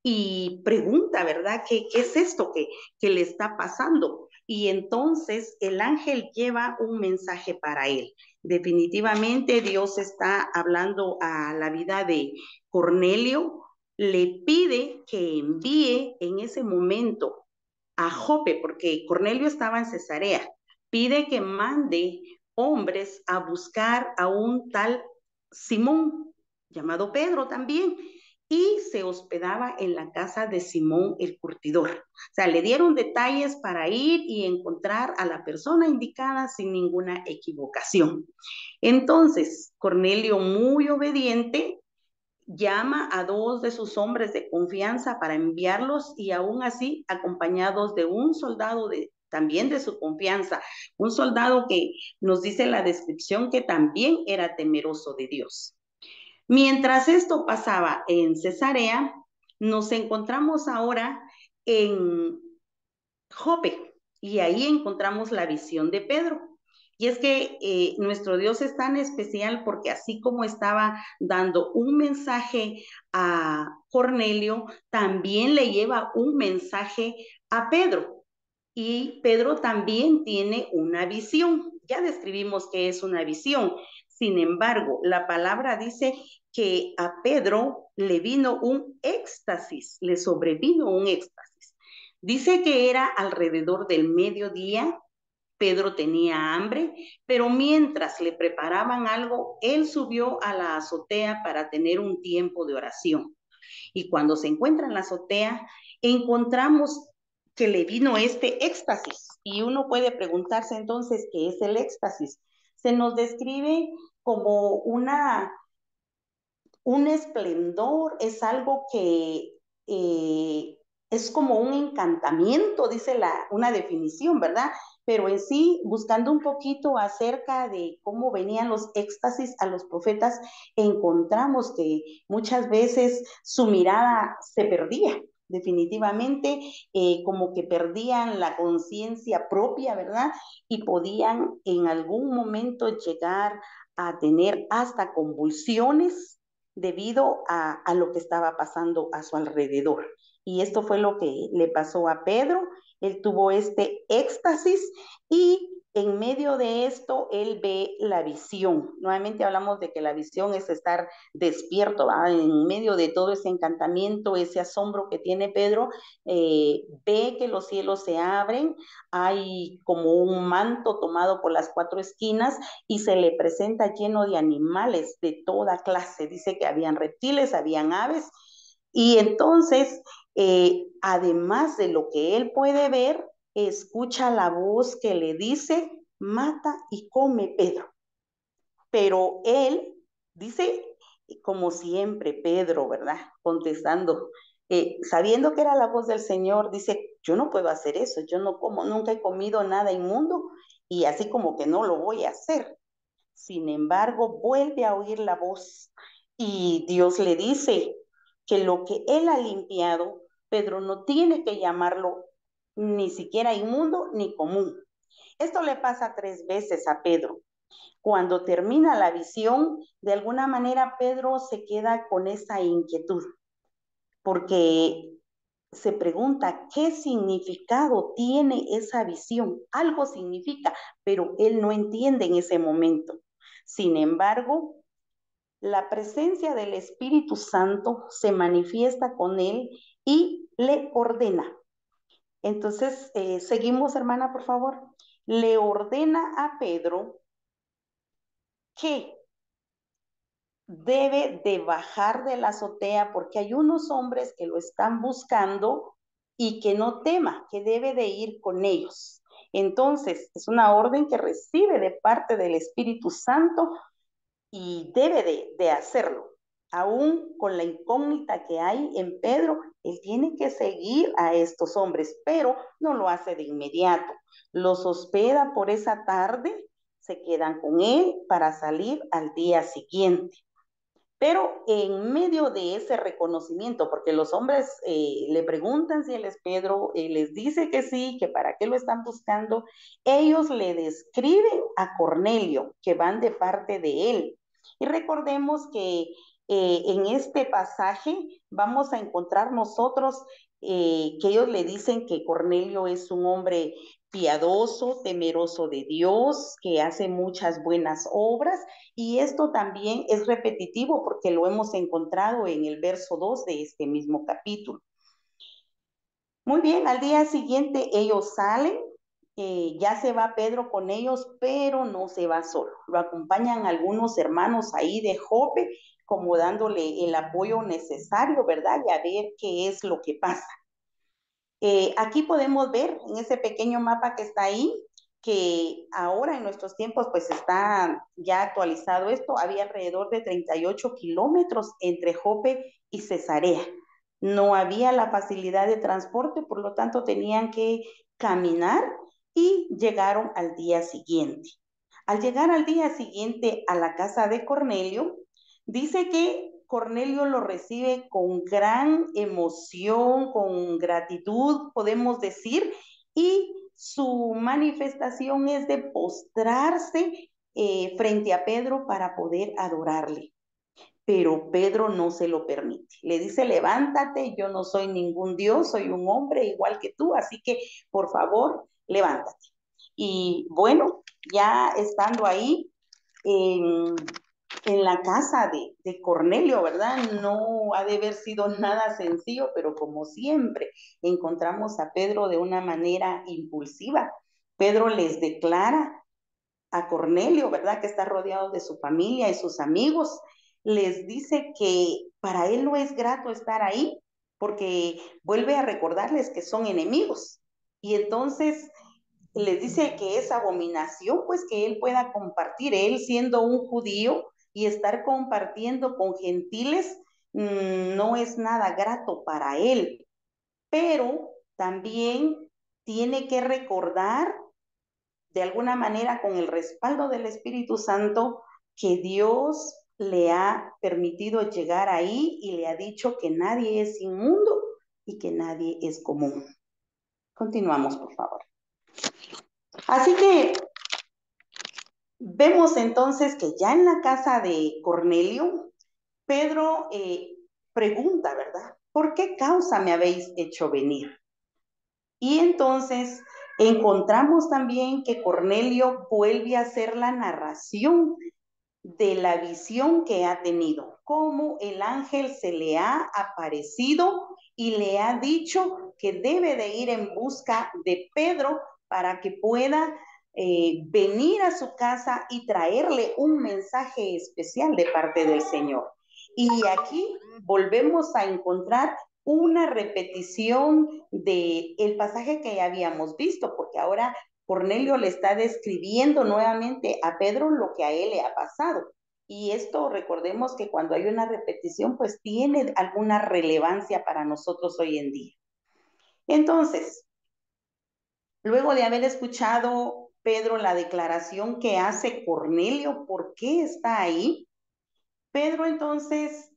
y pregunta, ¿verdad? ¿Qué es esto que le está pasando? Y entonces el ángel lleva un mensaje para él. Definitivamente Dios está hablando a la vida de Cornelio, le pide que envíe en ese momento a Jope, porque Cornelio estaba en Cesarea, pide que mande hombres a buscar a un tal Simón, llamado Pedro también, y se hospedaba en la casa de Simón el curtidor. O sea, le dieron detalles para ir y encontrar a la persona indicada sin ninguna equivocación. Entonces, Cornelio, muy obediente, llama a 2 de sus hombres de confianza para enviarlos y aún así acompañados de un soldado también de su confianza, un soldado que nos dice la descripción que también era temeroso de Dios. Mientras esto pasaba en Cesarea, nos encontramos ahora en Jope y ahí encontramos la visión de Pedro. Y es que nuestro Dios es tan especial porque así como estaba dando un mensaje a Cornelio, también le lleva un mensaje a Pedro. Y Pedro también tiene una visión. Ya describimos qué es una visión. Sin embargo, la palabra dice que a Pedro le vino un éxtasis, le sobrevino un éxtasis. Dice que era alrededor del mediodía. Pedro tenía hambre, pero mientras le preparaban algo, él subió a la azotea para tener un tiempo de oración. Y cuando se encuentra en la azotea, encontramos que le vino este éxtasis. Y uno puede preguntarse entonces, ¿qué es el éxtasis? Se nos describe como un esplendor, es algo que es como un encantamiento, dice una definición, ¿verdad? Pero en sí, buscando un poquito acerca de cómo venían los éxtasis a los profetas, encontramos que muchas veces su mirada se perdía, definitivamente, como que perdían la conciencia propia, ¿verdad? Y podían en algún momento llegar a tener hasta convulsiones debido a lo que estaba pasando a su alrededor. Y esto fue lo que le pasó a Pedro. Él tuvo este éxtasis y en medio de esto él ve la visión. Nuevamente hablamos de que la visión es estar despierto, ¿verdad? En medio de todo ese encantamiento, ese asombro que tiene Pedro, ve que los cielos se abren, hay como un manto tomado por las 4 esquinas y se le presenta lleno de animales de toda clase. Dice que habían reptiles, habían aves, y entonces, además de lo que él puede ver, escucha la voz que le dice, mata y come, Pedro. Pero él dice, como siempre, Pedro, ¿verdad? Contestando, sabiendo que era la voz del Señor, dice, yo no puedo hacer eso, yo no como, nunca he comido nada inmundo y así como que no lo voy a hacer. Sin embargo, vuelve a oír la voz y Dios le dice que lo que él ha limpiado, Pedro no tiene que llamarlo ni siquiera inmundo ni común. Esto le pasa 3 veces a Pedro. Cuando termina la visión, de alguna manera Pedro se queda con esa inquietud, porque se pregunta qué significado tiene esa visión. Algo significa, pero él no entiende en ese momento. Sin embargo, la presencia del Espíritu Santo se manifiesta con él y le ordena. Entonces, seguimos, hermana, por favor. Le ordena a Pedro que debe de bajar de la azotea porque hay unos hombres que lo están buscando y que no tema, que debe de ir con ellos. Entonces, es una orden que recibe de parte del Espíritu Santo y debe de hacerlo. Aún con la incógnita que hay en Pedro, él tiene que seguir a estos hombres, pero no lo hace de inmediato. Los hospeda por esa tarde, se quedan con él para salir al día siguiente. Pero en medio de ese reconocimiento, porque los hombres le preguntan si él es Pedro, les dice que sí, que para qué lo están buscando, ellos le describen a Cornelio que van de parte de él. Y recordemos que en este pasaje vamos a encontrar nosotros que ellos le dicen que Cornelio es un hombre piadoso, temeroso de Dios, que hace muchas buenas obras, y esto también es repetitivo porque lo hemos encontrado en el verso 2 de este mismo capítulo. Muy bien, al día siguiente ellos salen, ya se va Pedro con ellos, pero no se va solo. Lo acompañan algunos hermanos ahí de Jope como dándole el apoyo necesario, ¿verdad? Y a ver qué es lo que pasa. Aquí podemos ver en ese pequeño mapa que está ahí, que ahora en nuestros tiempos pues está ya actualizado esto, había alrededor de 38 kilómetros entre Jope y Cesarea. No había la facilidad de transporte, por lo tanto tenían que caminar y llegaron al día siguiente. Al llegar al día siguiente a la casa de Cornelio, dice que Cornelio lo recibe con gran emoción, con gratitud, podemos decir, y su manifestación es de postrarse frente a Pedro para poder adorarle. Pero Pedro no se lo permite. Le dice, levántate, yo no soy ningún Dios, soy un hombre igual que tú, así que por favor, levántate. Y bueno, ya estando ahí, en la casa de Cornelio, ¿verdad? No ha de haber sido nada sencillo, pero como siempre, encontramos a Pedro de una manera impulsiva. Pedro les declara a Cornelio, ¿verdad? Que está rodeado de su familia y sus amigos. Les dice que para él no es grato estar ahí, porque vuelve a recordarles que son enemigos. Y entonces les dice que es abominación, pues que él pueda compartir, él siendo un judío y estar compartiendo con gentiles, no es nada grato para él, pero también tiene que recordar de alguna manera con el respaldo del Espíritu Santo que Dios le ha permitido llegar ahí y le ha dicho que nadie es inmundo y que nadie es común. Continuamos, por favor. Así que vemos entonces que ya en la casa de Cornelio, Pedro pregunta, ¿verdad? ¿Por qué causa me habéis hecho venir? Y entonces encontramos también que Cornelio vuelve a hacer la narración de la visión que ha tenido, cómo el ángel se le ha aparecido y le ha dicho que debe de ir en busca de Pedro para que pueda venir a su casa y traerle un mensaje especial de parte del Señor. Y aquí volvemos a encontrar una repetición del pasaje que ya habíamos visto, porque ahora Cornelio le está describiendo nuevamente a Pedro lo que a él le ha pasado. Y esto recordemos que cuando hay una repetición, pues tiene alguna relevancia para nosotros hoy en día. Entonces, luego de haber escuchado Pedro la declaración que hace Cornelio, ¿por qué está ahí? Pedro entonces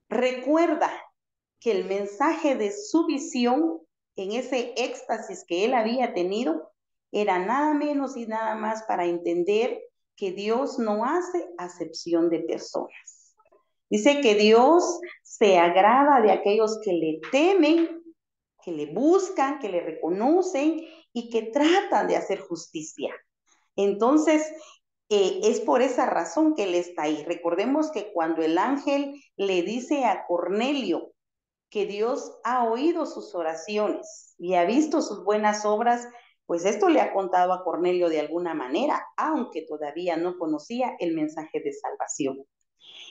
recuerda que el mensaje de su visión en ese éxtasis que él había tenido era nada menos y nada más para entender que Dios no hace acepción de personas. Dice que Dios se agrada de aquellos que le temen, que le buscan, que le reconocen y que tratan de hacer justicia. Entonces, es por esa razón que él está ahí. Recordemos que cuando el ángel le dice a Cornelio que Dios ha oído sus oraciones y ha visto sus buenas obras, pues esto le ha contado a Cornelio de alguna manera, aunque todavía no conocía el mensaje de salvación.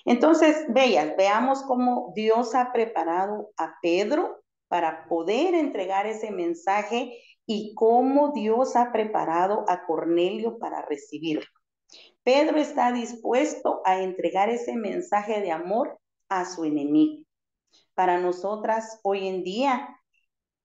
Entonces, veamos cómo Dios ha preparado a Pedro para poder entregar ese mensaje y cómo Dios ha preparado a Cornelio para recibirlo. Pedro está dispuesto a entregar ese mensaje de amor a su enemigo. Para nosotras hoy en día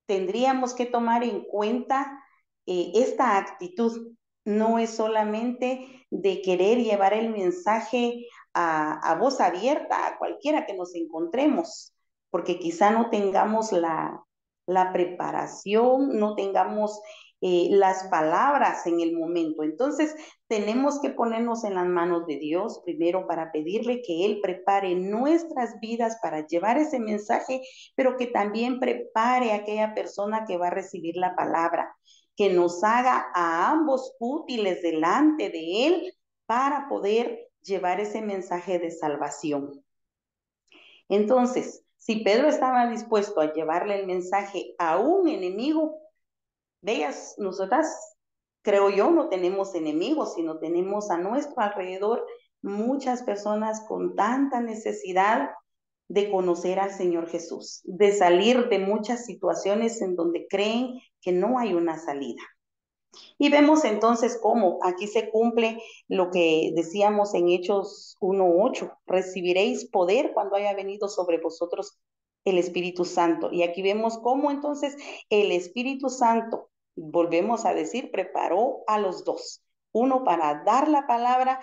tendríamos que tomar en cuenta esta actitud. No es solamente de querer llevar el mensaje a voz abierta a cualquiera que nos encontremos, porque quizá no tengamos la preparación, no tengamos las palabras en el momento. Entonces, tenemos que ponernos en las manos de Dios primero para pedirle que Él prepare nuestras vidas para llevar ese mensaje, pero que también prepare a aquella persona que va a recibir la palabra, que nos haga a ambos útiles delante de Él para poder llevar ese mensaje de salvación. Entonces, si Pedro estaba dispuesto a llevarle el mensaje a un enemigo, veas, nosotras, creo yo, no tenemos enemigos, sino tenemos a nuestro alrededor muchas personas con tanta necesidad de conocer al Señor Jesús, de salir de muchas situaciones en donde creen que no hay una salida. Y vemos entonces cómo aquí se cumple lo que decíamos en Hechos 1:8, recibiréis poder cuando haya venido sobre vosotros el Espíritu Santo. Y aquí vemos cómo entonces el Espíritu Santo, volvemos a decir, preparó a los dos. Uno para dar la palabra,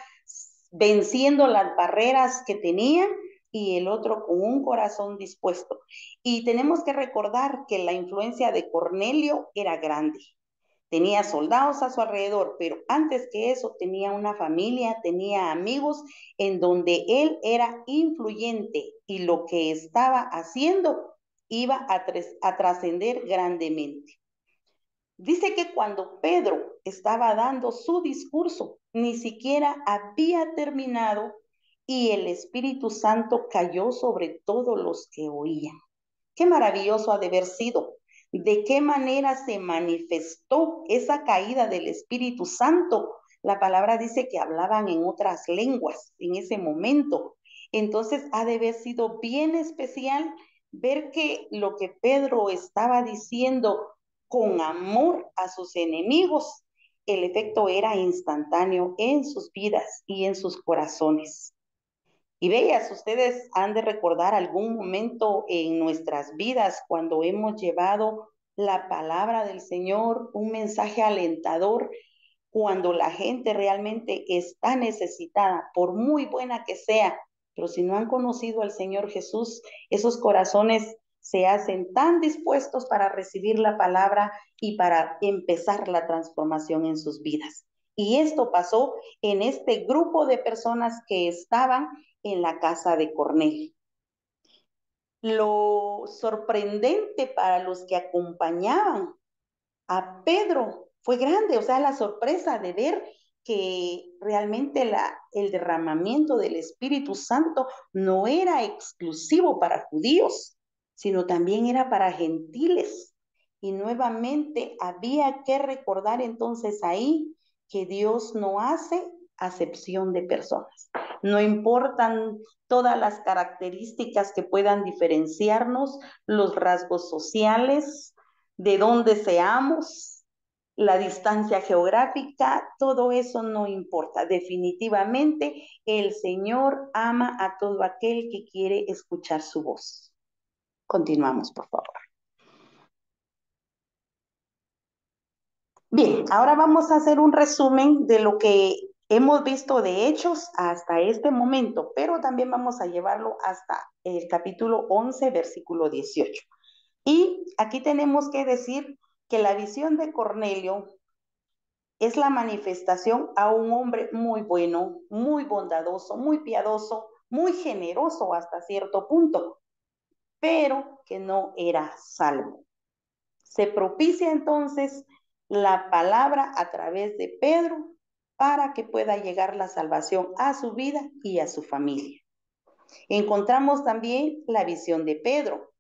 venciendo las barreras que tenían, y el otro con un corazón dispuesto. Y tenemos que recordar que la influencia de Cornelio era grande. Tenía soldados a su alrededor, pero antes que eso tenía una familia, tenía amigos en donde él era influyente y lo que estaba haciendo iba a trascender grandemente. Dice que cuando Pedro estaba dando su discurso, ni siquiera había terminado y el Espíritu Santo cayó sobre todos los que oían. Qué maravilloso ha de haber sido. ¿De qué manera se manifestó esa caída del Espíritu Santo? La palabra dice que hablaban en otras lenguas en ese momento. Entonces ha de haber sido bien especial ver que lo que Pedro estaba diciendo con amor a sus enemigos, el efecto era instantáneo en sus vidas y en sus corazones. Y veas, ustedes han de recordar algún momento en nuestras vidas cuando hemos llevado la palabra del Señor, un mensaje alentador, cuando la gente realmente está necesitada, por muy buena que sea, pero si no han conocido al Señor Jesús, esos corazones se hacen tan dispuestos para recibir la palabra y para empezar la transformación en sus vidas. Y esto pasó en este grupo de personas que estaban en la casa de Cornelio. Lo sorprendente para los que acompañaban a Pedro fue grande, o sea, la sorpresa de ver que realmente el derramamiento del Espíritu Santo no era exclusivo para judíos, sino también era para gentiles. Y nuevamente había que recordar entonces ahí que Dios no hace acepción de personas. No importan todas las características que puedan diferenciarnos, los rasgos sociales, de dónde seamos, la distancia geográfica, todo eso no importa. Definitivamente el Señor ama a todo aquel que quiere escuchar su voz. Continuamos, por favor. Bien, ahora vamos a hacer un resumen de lo que hemos visto de Hechos hasta este momento, pero también vamos a llevarlo hasta el capítulo 11, versículo 18. Y aquí tenemos que decir que la visión de Cornelio es la manifestación a un hombre muy bueno, muy bondadoso, muy piadoso, muy generoso hasta cierto punto, pero que no era salvo. Se propicia entonces la palabra a través de Pedro para que pueda llegar la salvación a su vida y a su familia. Encontramos también la visión de Pedro,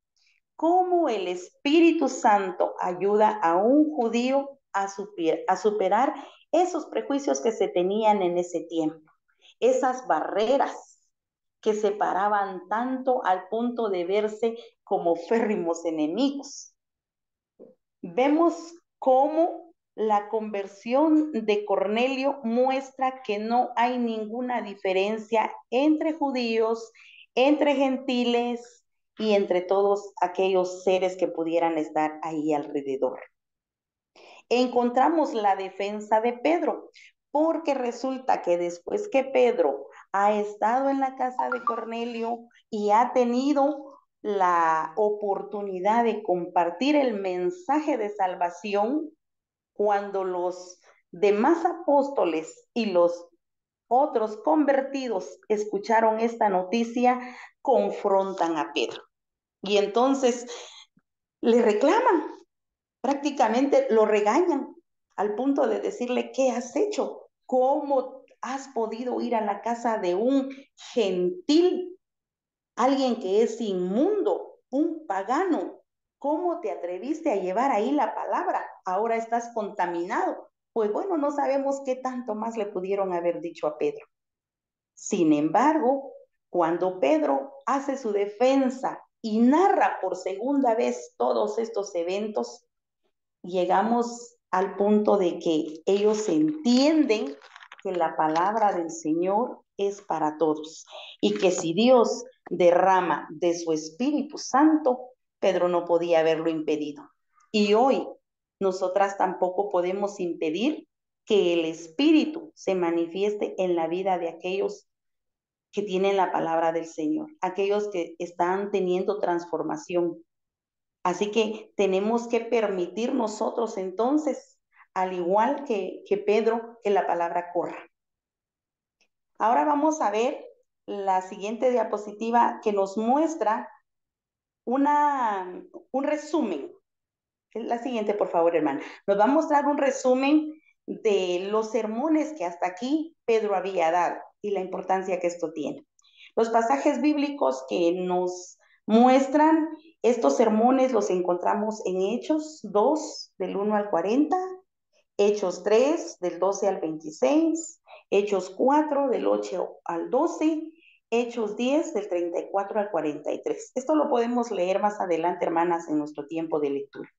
cómo el Espíritu Santo ayuda a un judío a superar esos prejuicios que se tenían en ese tiempo, esas barreras que separaban tanto al punto de verse como férrimos enemigos. Vemos cómo la conversión de Cornelio muestra que no hay ninguna diferencia entre judíos, entre gentiles y entre todos aquellos seres que pudieran estar ahí alrededor. Encontramos la defensa de Pedro, porque resulta que después que Pedro ha estado en la casa de Cornelio y ha tenido la oportunidad de compartir el mensaje de salvación, cuando los demás apóstoles y los otros convertidos escucharon esta noticia, confrontan a Pedro. Y entonces le reclaman, prácticamente lo regañan al punto de decirle, ¿qué has hecho? ¿Cómo has podido ir a la casa de un gentil, alguien que es inmundo, un pagano? ¿Cómo te atreviste a llevar ahí la palabra? Ahora estás contaminado. Pues bueno, no sabemos qué tanto más le pudieron haber dicho a Pedro. Sin embargo, cuando Pedro hace su defensa y narra por segunda vez todos estos eventos, llegamos al punto de que ellos entienden que la palabra del Señor es para todos y que si Dios derrama de su Espíritu Santo, Pedro no podía haberlo impedido. Y hoy nosotras tampoco podemos impedir que el Espíritu se manifieste en la vida de aquellos que tienen la palabra del Señor, aquellos que están teniendo transformación. Así que tenemos que permitir nosotros entonces, al igual que Pedro, que la palabra corra. Ahora vamos a ver la siguiente diapositiva que nos muestra un resumen. La siguiente, por favor, hermana. Nos va a mostrar un resumen de los sermones que hasta aquí Pedro había dado y la importancia que esto tiene. Los pasajes bíblicos que nos muestran estos sermones los encontramos en Hechos 2, del 1 al 40, Hechos 3, del 12 al 26, Hechos 4, del 8 al 12, Hechos 10, del 34 al 43. Esto lo podemos leer más adelante, hermanas, en nuestro tiempo de lectura.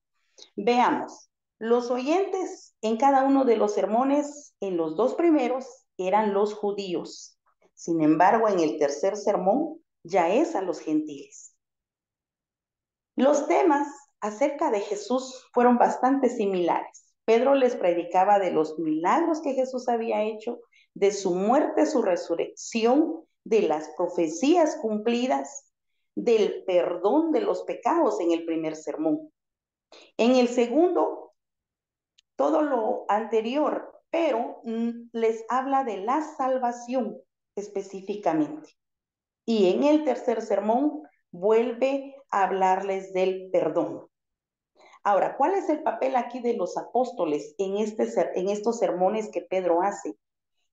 Veamos, los oyentes en cada uno de los sermones, en los dos primeros, eran los judíos. Sin embargo, en el tercer sermón ya es a los gentiles. Los temas acerca de Jesús fueron bastante similares. Pedro les predicaba de los milagros que Jesús había hecho, de su muerte, su resurrección, de las profecías cumplidas, del perdón de los pecados en el primer sermón. En el segundo, todo lo anterior, pero les habla de la salvación específicamente. Y en el tercer sermón vuelve a hablarles del perdón. Ahora, ¿cuál es el papel aquí de los apóstoles en estos sermones que Pedro hace?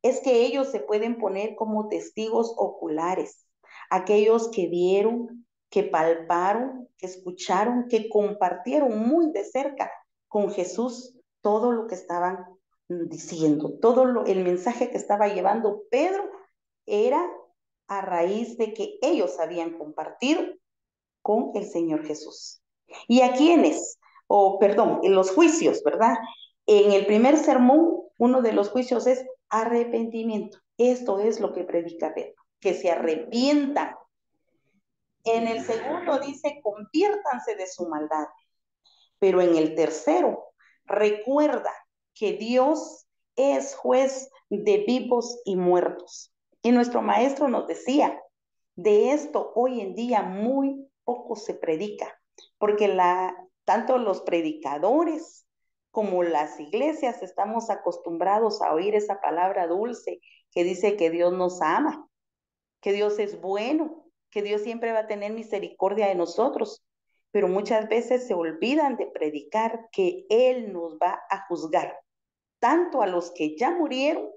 Es que ellos se pueden poner como testigos oculares, aquellos que vieron, que palparon, que escucharon, que compartieron muy de cerca con Jesús todo lo que estaban diciendo, el mensaje que estaba llevando Pedro era a raíz de que ellos habían compartido con el Señor Jesús. ¿Y a quiénes? En los juicios, ¿verdad? En el primer sermón, uno de los juicios es arrepentimiento. Esto es lo que predica Pedro, que se arrepientan. En el segundo dice, conviértanse de su maldad. Pero en el tercero, recuerda que Dios es juez de vivos y muertos. Y nuestro maestro nos decía, de esto hoy en día muy poco se predica, porque tanto los predicadores como las iglesias estamos acostumbrados a oír esa palabra dulce que dice que Dios nos ama, que Dios es bueno, que Dios siempre va a tener misericordia de nosotros, pero muchas veces se olvidan de predicar que Él nos va a juzgar, tanto a los que ya murieron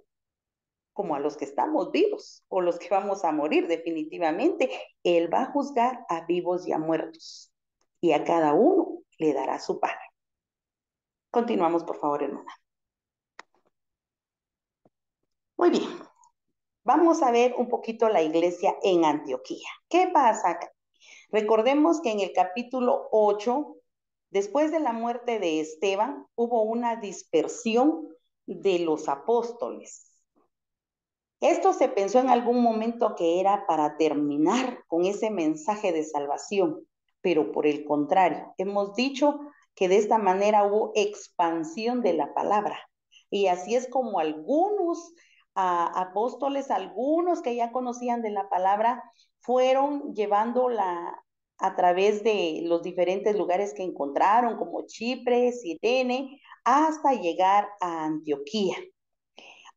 como a los que estamos vivos o los que vamos a morir definitivamente. Él va a juzgar a vivos y a muertos y a cada uno le dará su paga. Continuamos, por favor, hermana. Muy bien. Vamos a ver un poquito la iglesia en Antioquía. ¿Qué pasa acá? Recordemos que en el capítulo 8, después de la muerte de Esteban, hubo una dispersión de los apóstoles. Esto se pensó en algún momento que era para terminar con ese mensaje de salvación, pero por el contrario, hemos dicho que de esta manera hubo expansión de la palabra. Y así es como algunos apóstoles, algunos que ya conocían de la palabra, fueron llevándola a través de los diferentes lugares que encontraron, como Chipre, Cirene, hasta llegar a Antioquía.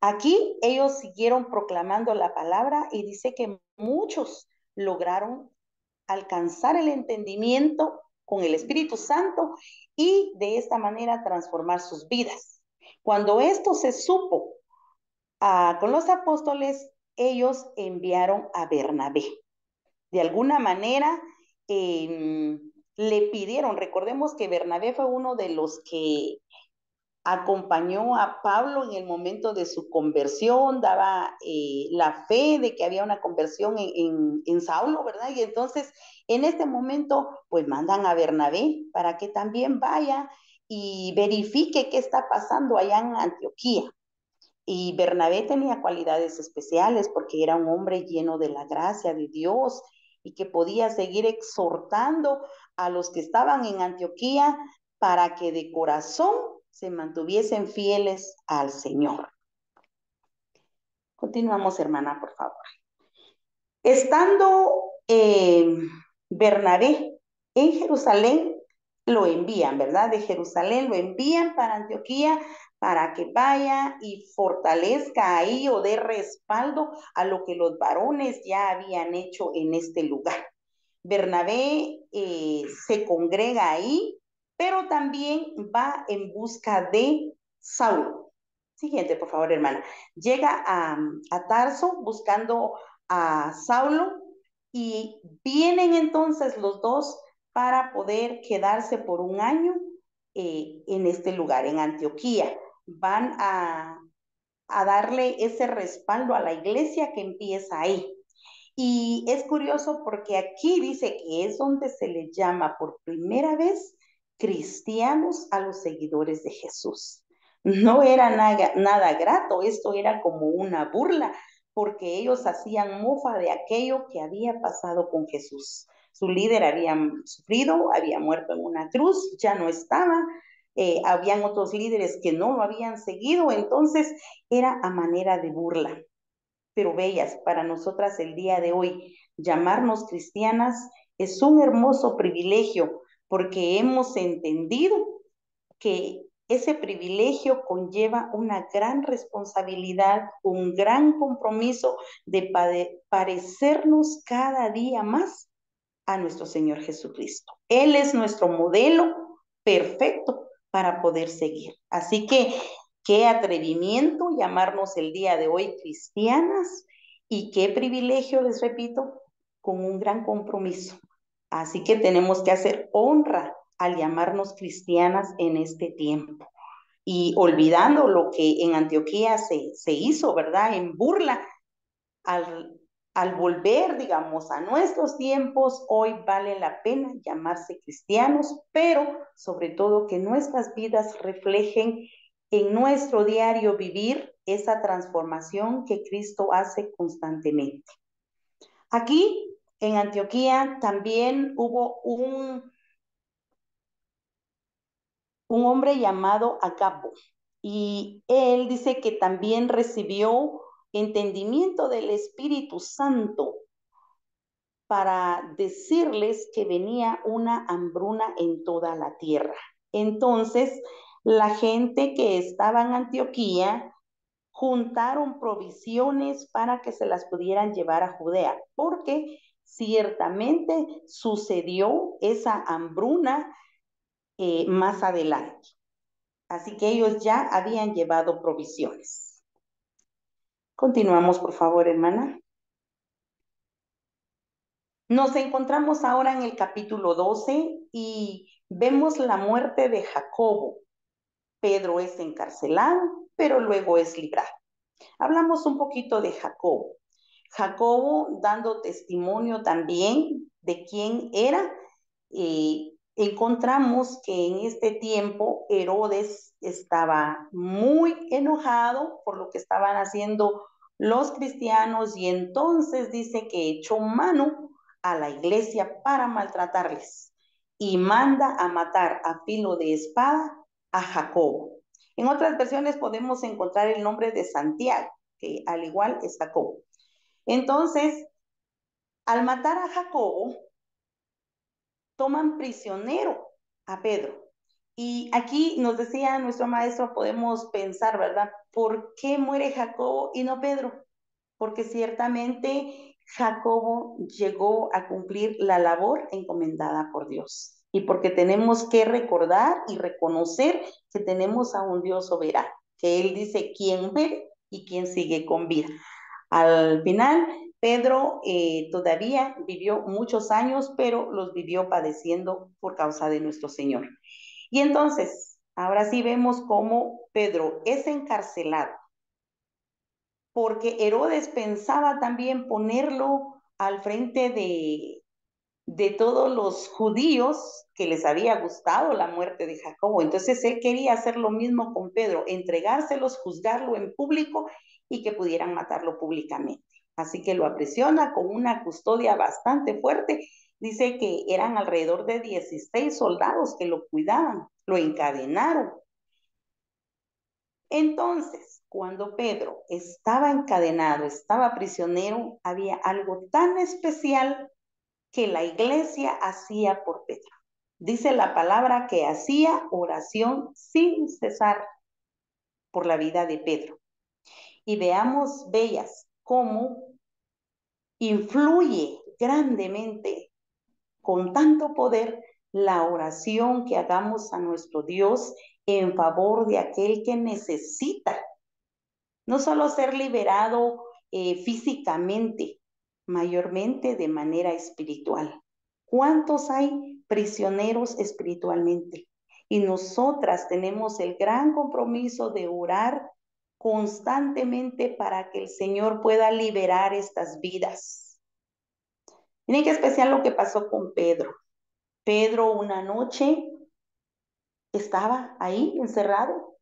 Aquí ellos siguieron proclamando la palabra y dice que muchos lograron alcanzar el entendimiento con el Espíritu Santo y de esta manera transformar sus vidas. Cuando esto se supo con los apóstoles, ellos enviaron a Bernabé. De alguna manera le pidieron, recordemos que Bernabé fue uno de los que acompañó a Pablo en el momento de su conversión, daba la fe de que había una conversión en Saulo, ¿verdad? Y entonces, en este momento, pues mandan a Bernabé para que también vaya y verifique qué está pasando allá en Antioquía. Y Bernabé tenía cualidades especiales porque era un hombre lleno de la gracia de Dios y que podía seguir exhortando a los que estaban en Antioquía para que de corazón se mantuviesen fieles al Señor. Continuamos, hermana, por favor. Estando Bernabé en Jerusalén, lo envían, ¿verdad? De Jerusalén lo envían para Antioquía para que vaya y fortalezca ahí o dé respaldo a lo que los varones ya habían hecho en este lugar. Bernabé se congrega ahí, pero también va en busca de Saulo. Siguiente, por favor, hermana. Llega a Tarso buscando a Saulo y vienen entonces los dos para poder quedarse por un año en este lugar, en Antioquía. Van a darle ese respaldo a la iglesia que empieza ahí. Y es curioso porque aquí dice que es donde se le llama por primera vez cristianos a los seguidores de Jesús. No era nada grato, esto era como una burla, porque ellos hacían mofa de aquello que había pasado con Jesús. Su líder había sufrido, había muerto en una cruz, ya no estaba, habían otros líderes que no lo habían seguido, entonces era a manera de burla. Pero bellas, para nosotras el día de hoy, llamarnos cristianas es un hermoso privilegio porque hemos entendido que ese privilegio conlleva una gran responsabilidad, un gran compromiso de parecernos cada día más a nuestro Señor Jesucristo. Él es nuestro modelo perfecto para poder seguir. Así que qué atrevimiento llamarnos el día de hoy cristianas y qué privilegio, les repito, con un gran compromiso. Así que tenemos que hacer honra al llamarnos cristianas en este tiempo. Y olvidando lo que en Antioquía se hizo, ¿verdad? En burla al volver, digamos, a nuestros tiempos, hoy vale la pena llamarse cristianos, pero sobre todo que nuestras vidas reflejen en nuestro diario vivir esa transformación que Cristo hace constantemente. Aquí en Antioquía también hubo un hombre llamado Agabo y él dice que también recibió entendimiento del Espíritu Santo para decirles que venía una hambruna en toda la tierra. Entonces, la gente que estaba en Antioquía juntaron provisiones para que se las pudieran llevar a Judea, porque ciertamente sucedió esa hambruna más adelante. Así que ellos ya habían llevado provisiones. Continuamos, por favor, hermana. Nos encontramos ahora en el capítulo 12 y vemos la muerte de Jacobo. Pedro es encarcelado, pero luego es librado. Hablamos un poquito de Jacobo. Jacobo dando testimonio también de quién era. Encontramos que en este tiempo Herodes estaba muy enojado por lo que estaban haciendo los cristianos y entonces dice que echó mano a la iglesia para maltratarles y manda a matar a filo de espada a Jacobo. En otras versiones podemos encontrar el nombre de Santiago, que al igual es Jacobo. Entonces, al matar a Jacobo, toman prisionero a Pedro. Y aquí nos decía nuestro maestro, podemos pensar, ¿verdad? ¿Por qué muere Jacobo y no Pedro? Porque ciertamente Jacobo llegó a cumplir la labor encomendada por Dios. Y porque tenemos que recordar y reconocer que tenemos a un Dios soberano, que Él dice quién muere y quién sigue con vida. Al final, Pedro todavía vivió muchos años, pero los vivió padeciendo por causa de nuestro Señor. Y entonces, Ahora sí vemos cómo Pedro es encarcelado, porque Herodes pensaba también ponerlo al frente de todos los judíos que les había gustado la muerte de Jacobo. Entonces él quería hacer lo mismo con Pedro, entregárselos, juzgarlo en público y que pudieran matarlo públicamente. Así que lo aprisiona con una custodia bastante fuerte. Dice que eran alrededor de 16 soldados que lo cuidaban, lo encadenaron. Entonces, cuando Pedro estaba encadenado, estaba prisionero, había algo tan especial que la iglesia hacía por Pedro. Dice la palabra que hacía oración sin cesar por la vida de Pedro. Y veamos, bellas, cómo influye grandemente con tanto poder la oración que hagamos a nuestro Dios en favor de aquel que necesita no solo ser liberado físicamente, mayormente de manera espiritual. ¿Cuántos hay prisioneros espiritualmente? Y nosotras tenemos el gran compromiso de orar constantemente para que el Señor pueda liberar estas vidas. Miren qué especial lo que pasó con Pedro. Pedro una noche estaba ahí encerrado,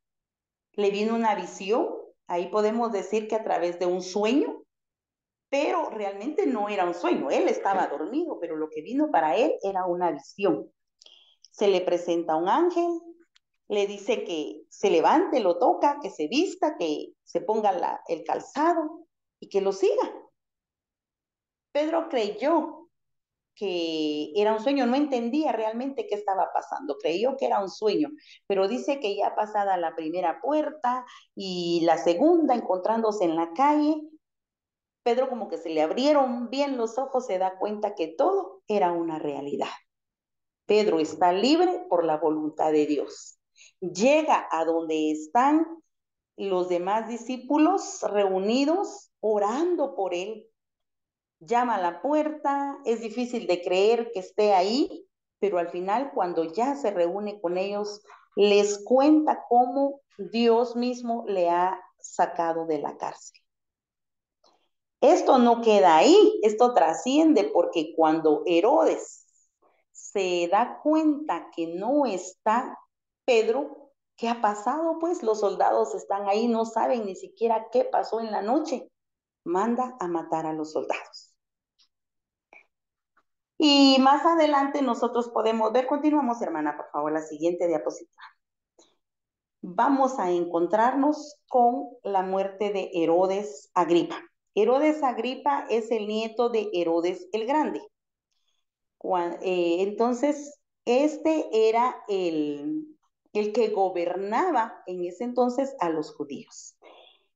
le vino una visión, ahí podemos decir que a través de un sueño, pero realmente no era un sueño, él estaba dormido, pero lo que vino para él era una visión. Se le presenta un ángel, le dice que se levante, lo toca, que se vista, que se ponga el calzado y que lo siga. Pedro creyó que era un sueño, no entendía realmente qué estaba pasando, creyó que era un sueño, pero dice que ya pasada la primera puerta y la segunda, encontrándose en la calle, Pedro como que se le abrieron bien los ojos, se da cuenta que todo era una realidad. Pedro está libre por la voluntad de Dios. Llega a donde están los demás discípulos reunidos orando por él. Llama a la puerta, es difícil de creer que esté ahí, pero al final cuando ya se reúne con ellos, les cuenta cómo Dios mismo le ha sacado de la cárcel. Esto no queda ahí, esto trasciende porque cuando Herodes se da cuenta que no está Pedro, ¿qué ha pasado? Pues los soldados están ahí, no saben ni siquiera qué pasó en la noche. Manda a matar a los soldados. Y más adelante nosotros podemos ver, continuamos hermana, por favor, la siguiente diapositiva. Vamos a encontrarnos con la muerte de Herodes Agripa. Herodes Agripa es el nieto de Herodes el Grande. Entonces, este era el que gobernaba en ese entonces a los judíos.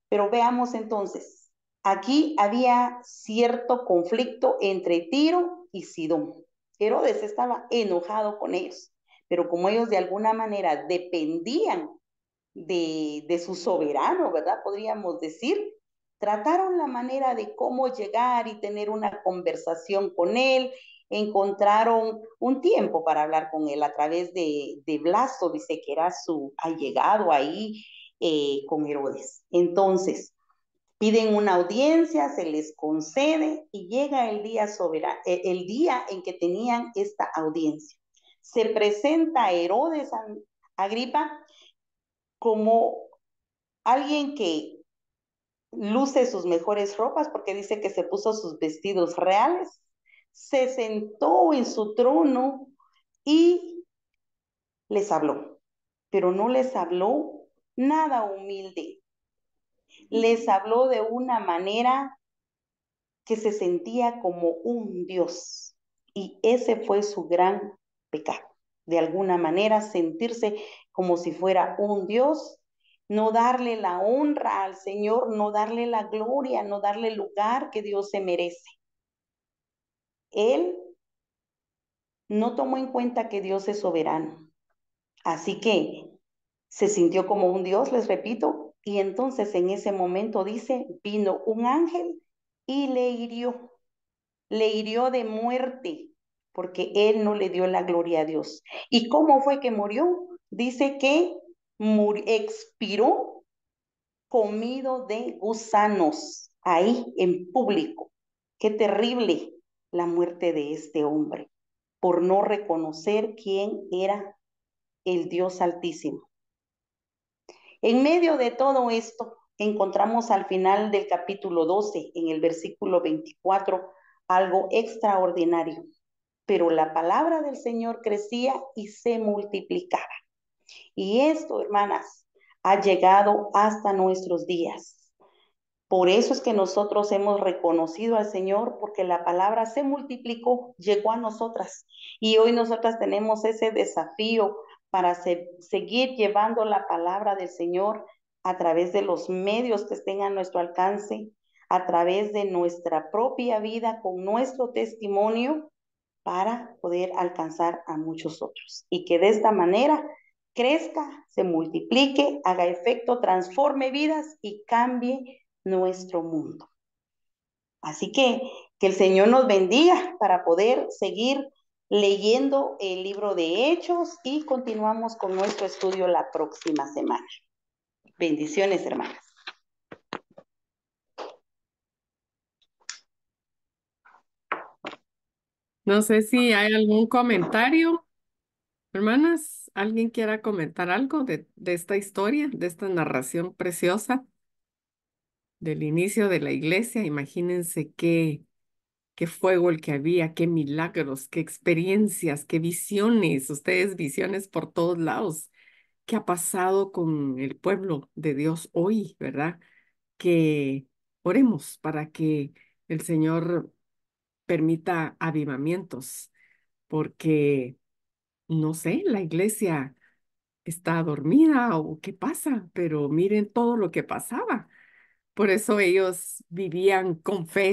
Pero veamos entonces, aquí había cierto conflicto entre Tiro y Sidón. Herodes estaba enojado con ellos, pero como ellos de alguna manera dependían de su soberano, ¿verdad? Podríamos decir, trataron la manera de cómo llegar y tener una conversación con él, encontraron un tiempo para hablar con él a través de Blasto, dice que era su allegado ahí con Herodes. Entonces, piden una audiencia, se les concede y llega el día el día en que tenían esta audiencia. Se presenta Herodes Agripa como alguien que luce sus mejores ropas porque dice que se puso sus vestidos reales, se sentó en su trono y les habló, pero no les habló nada humilde, les habló de una manera que se sentía como un Dios y ese fue su gran pecado, de alguna manera sentirse como si fuera un Dios, no darle la honra al Señor, no darle la gloria, no darle el lugar que Dios se merece. Él no tomó en cuenta que Dios es soberano, así que se sintió como un Dios, les repito, y entonces en ese momento dice, vino un ángel y le hirió de muerte, porque él no le dio la gloria a Dios. ¿Y cómo fue que murió? Dice que expiró comido de gusanos ahí en público. Qué terrible la muerte de este hombre por no reconocer quién era el Dios Altísimo. En medio de todo esto, encontramos al final del capítulo 12, en el versículo 24, algo extraordinario. Pero la palabra del Señor crecía y se multiplicaba. Y esto, hermanas, ha llegado hasta nuestros días. Por eso es que nosotros hemos reconocido al Señor, porque la palabra se multiplicó, llegó a nosotras. Y hoy nosotras tenemos ese desafío para seguir llevando la palabra del Señor a través de los medios que estén a nuestro alcance, a través de nuestra propia vida, con nuestro testimonio, para poder alcanzar a muchos otros. Y que de esta manera crezca, se multiplique, haga efecto, transforme vidas y cambie nuestro mundo. Así que el Señor nos bendiga para poder seguir leyendo el libro de Hechos y continuamos con nuestro estudio la próxima semana. Bendiciones, hermanas. No sé si hay algún comentario, hermanas. ¿Alguien quiera comentar algo de esta historia, de esta narración preciosa del inicio de la iglesia? Imagínense qué fuego el que había, qué milagros, qué experiencias, qué visiones, ustedes visiones por todos lados. ¿Qué ha pasado con el pueblo de Dios hoy, verdad? Que oremos para que el Señor permita avivamientos, porque no sé, la iglesia está dormida o qué pasa, pero miren todo lo que pasaba. Por eso ellos vivían con fe.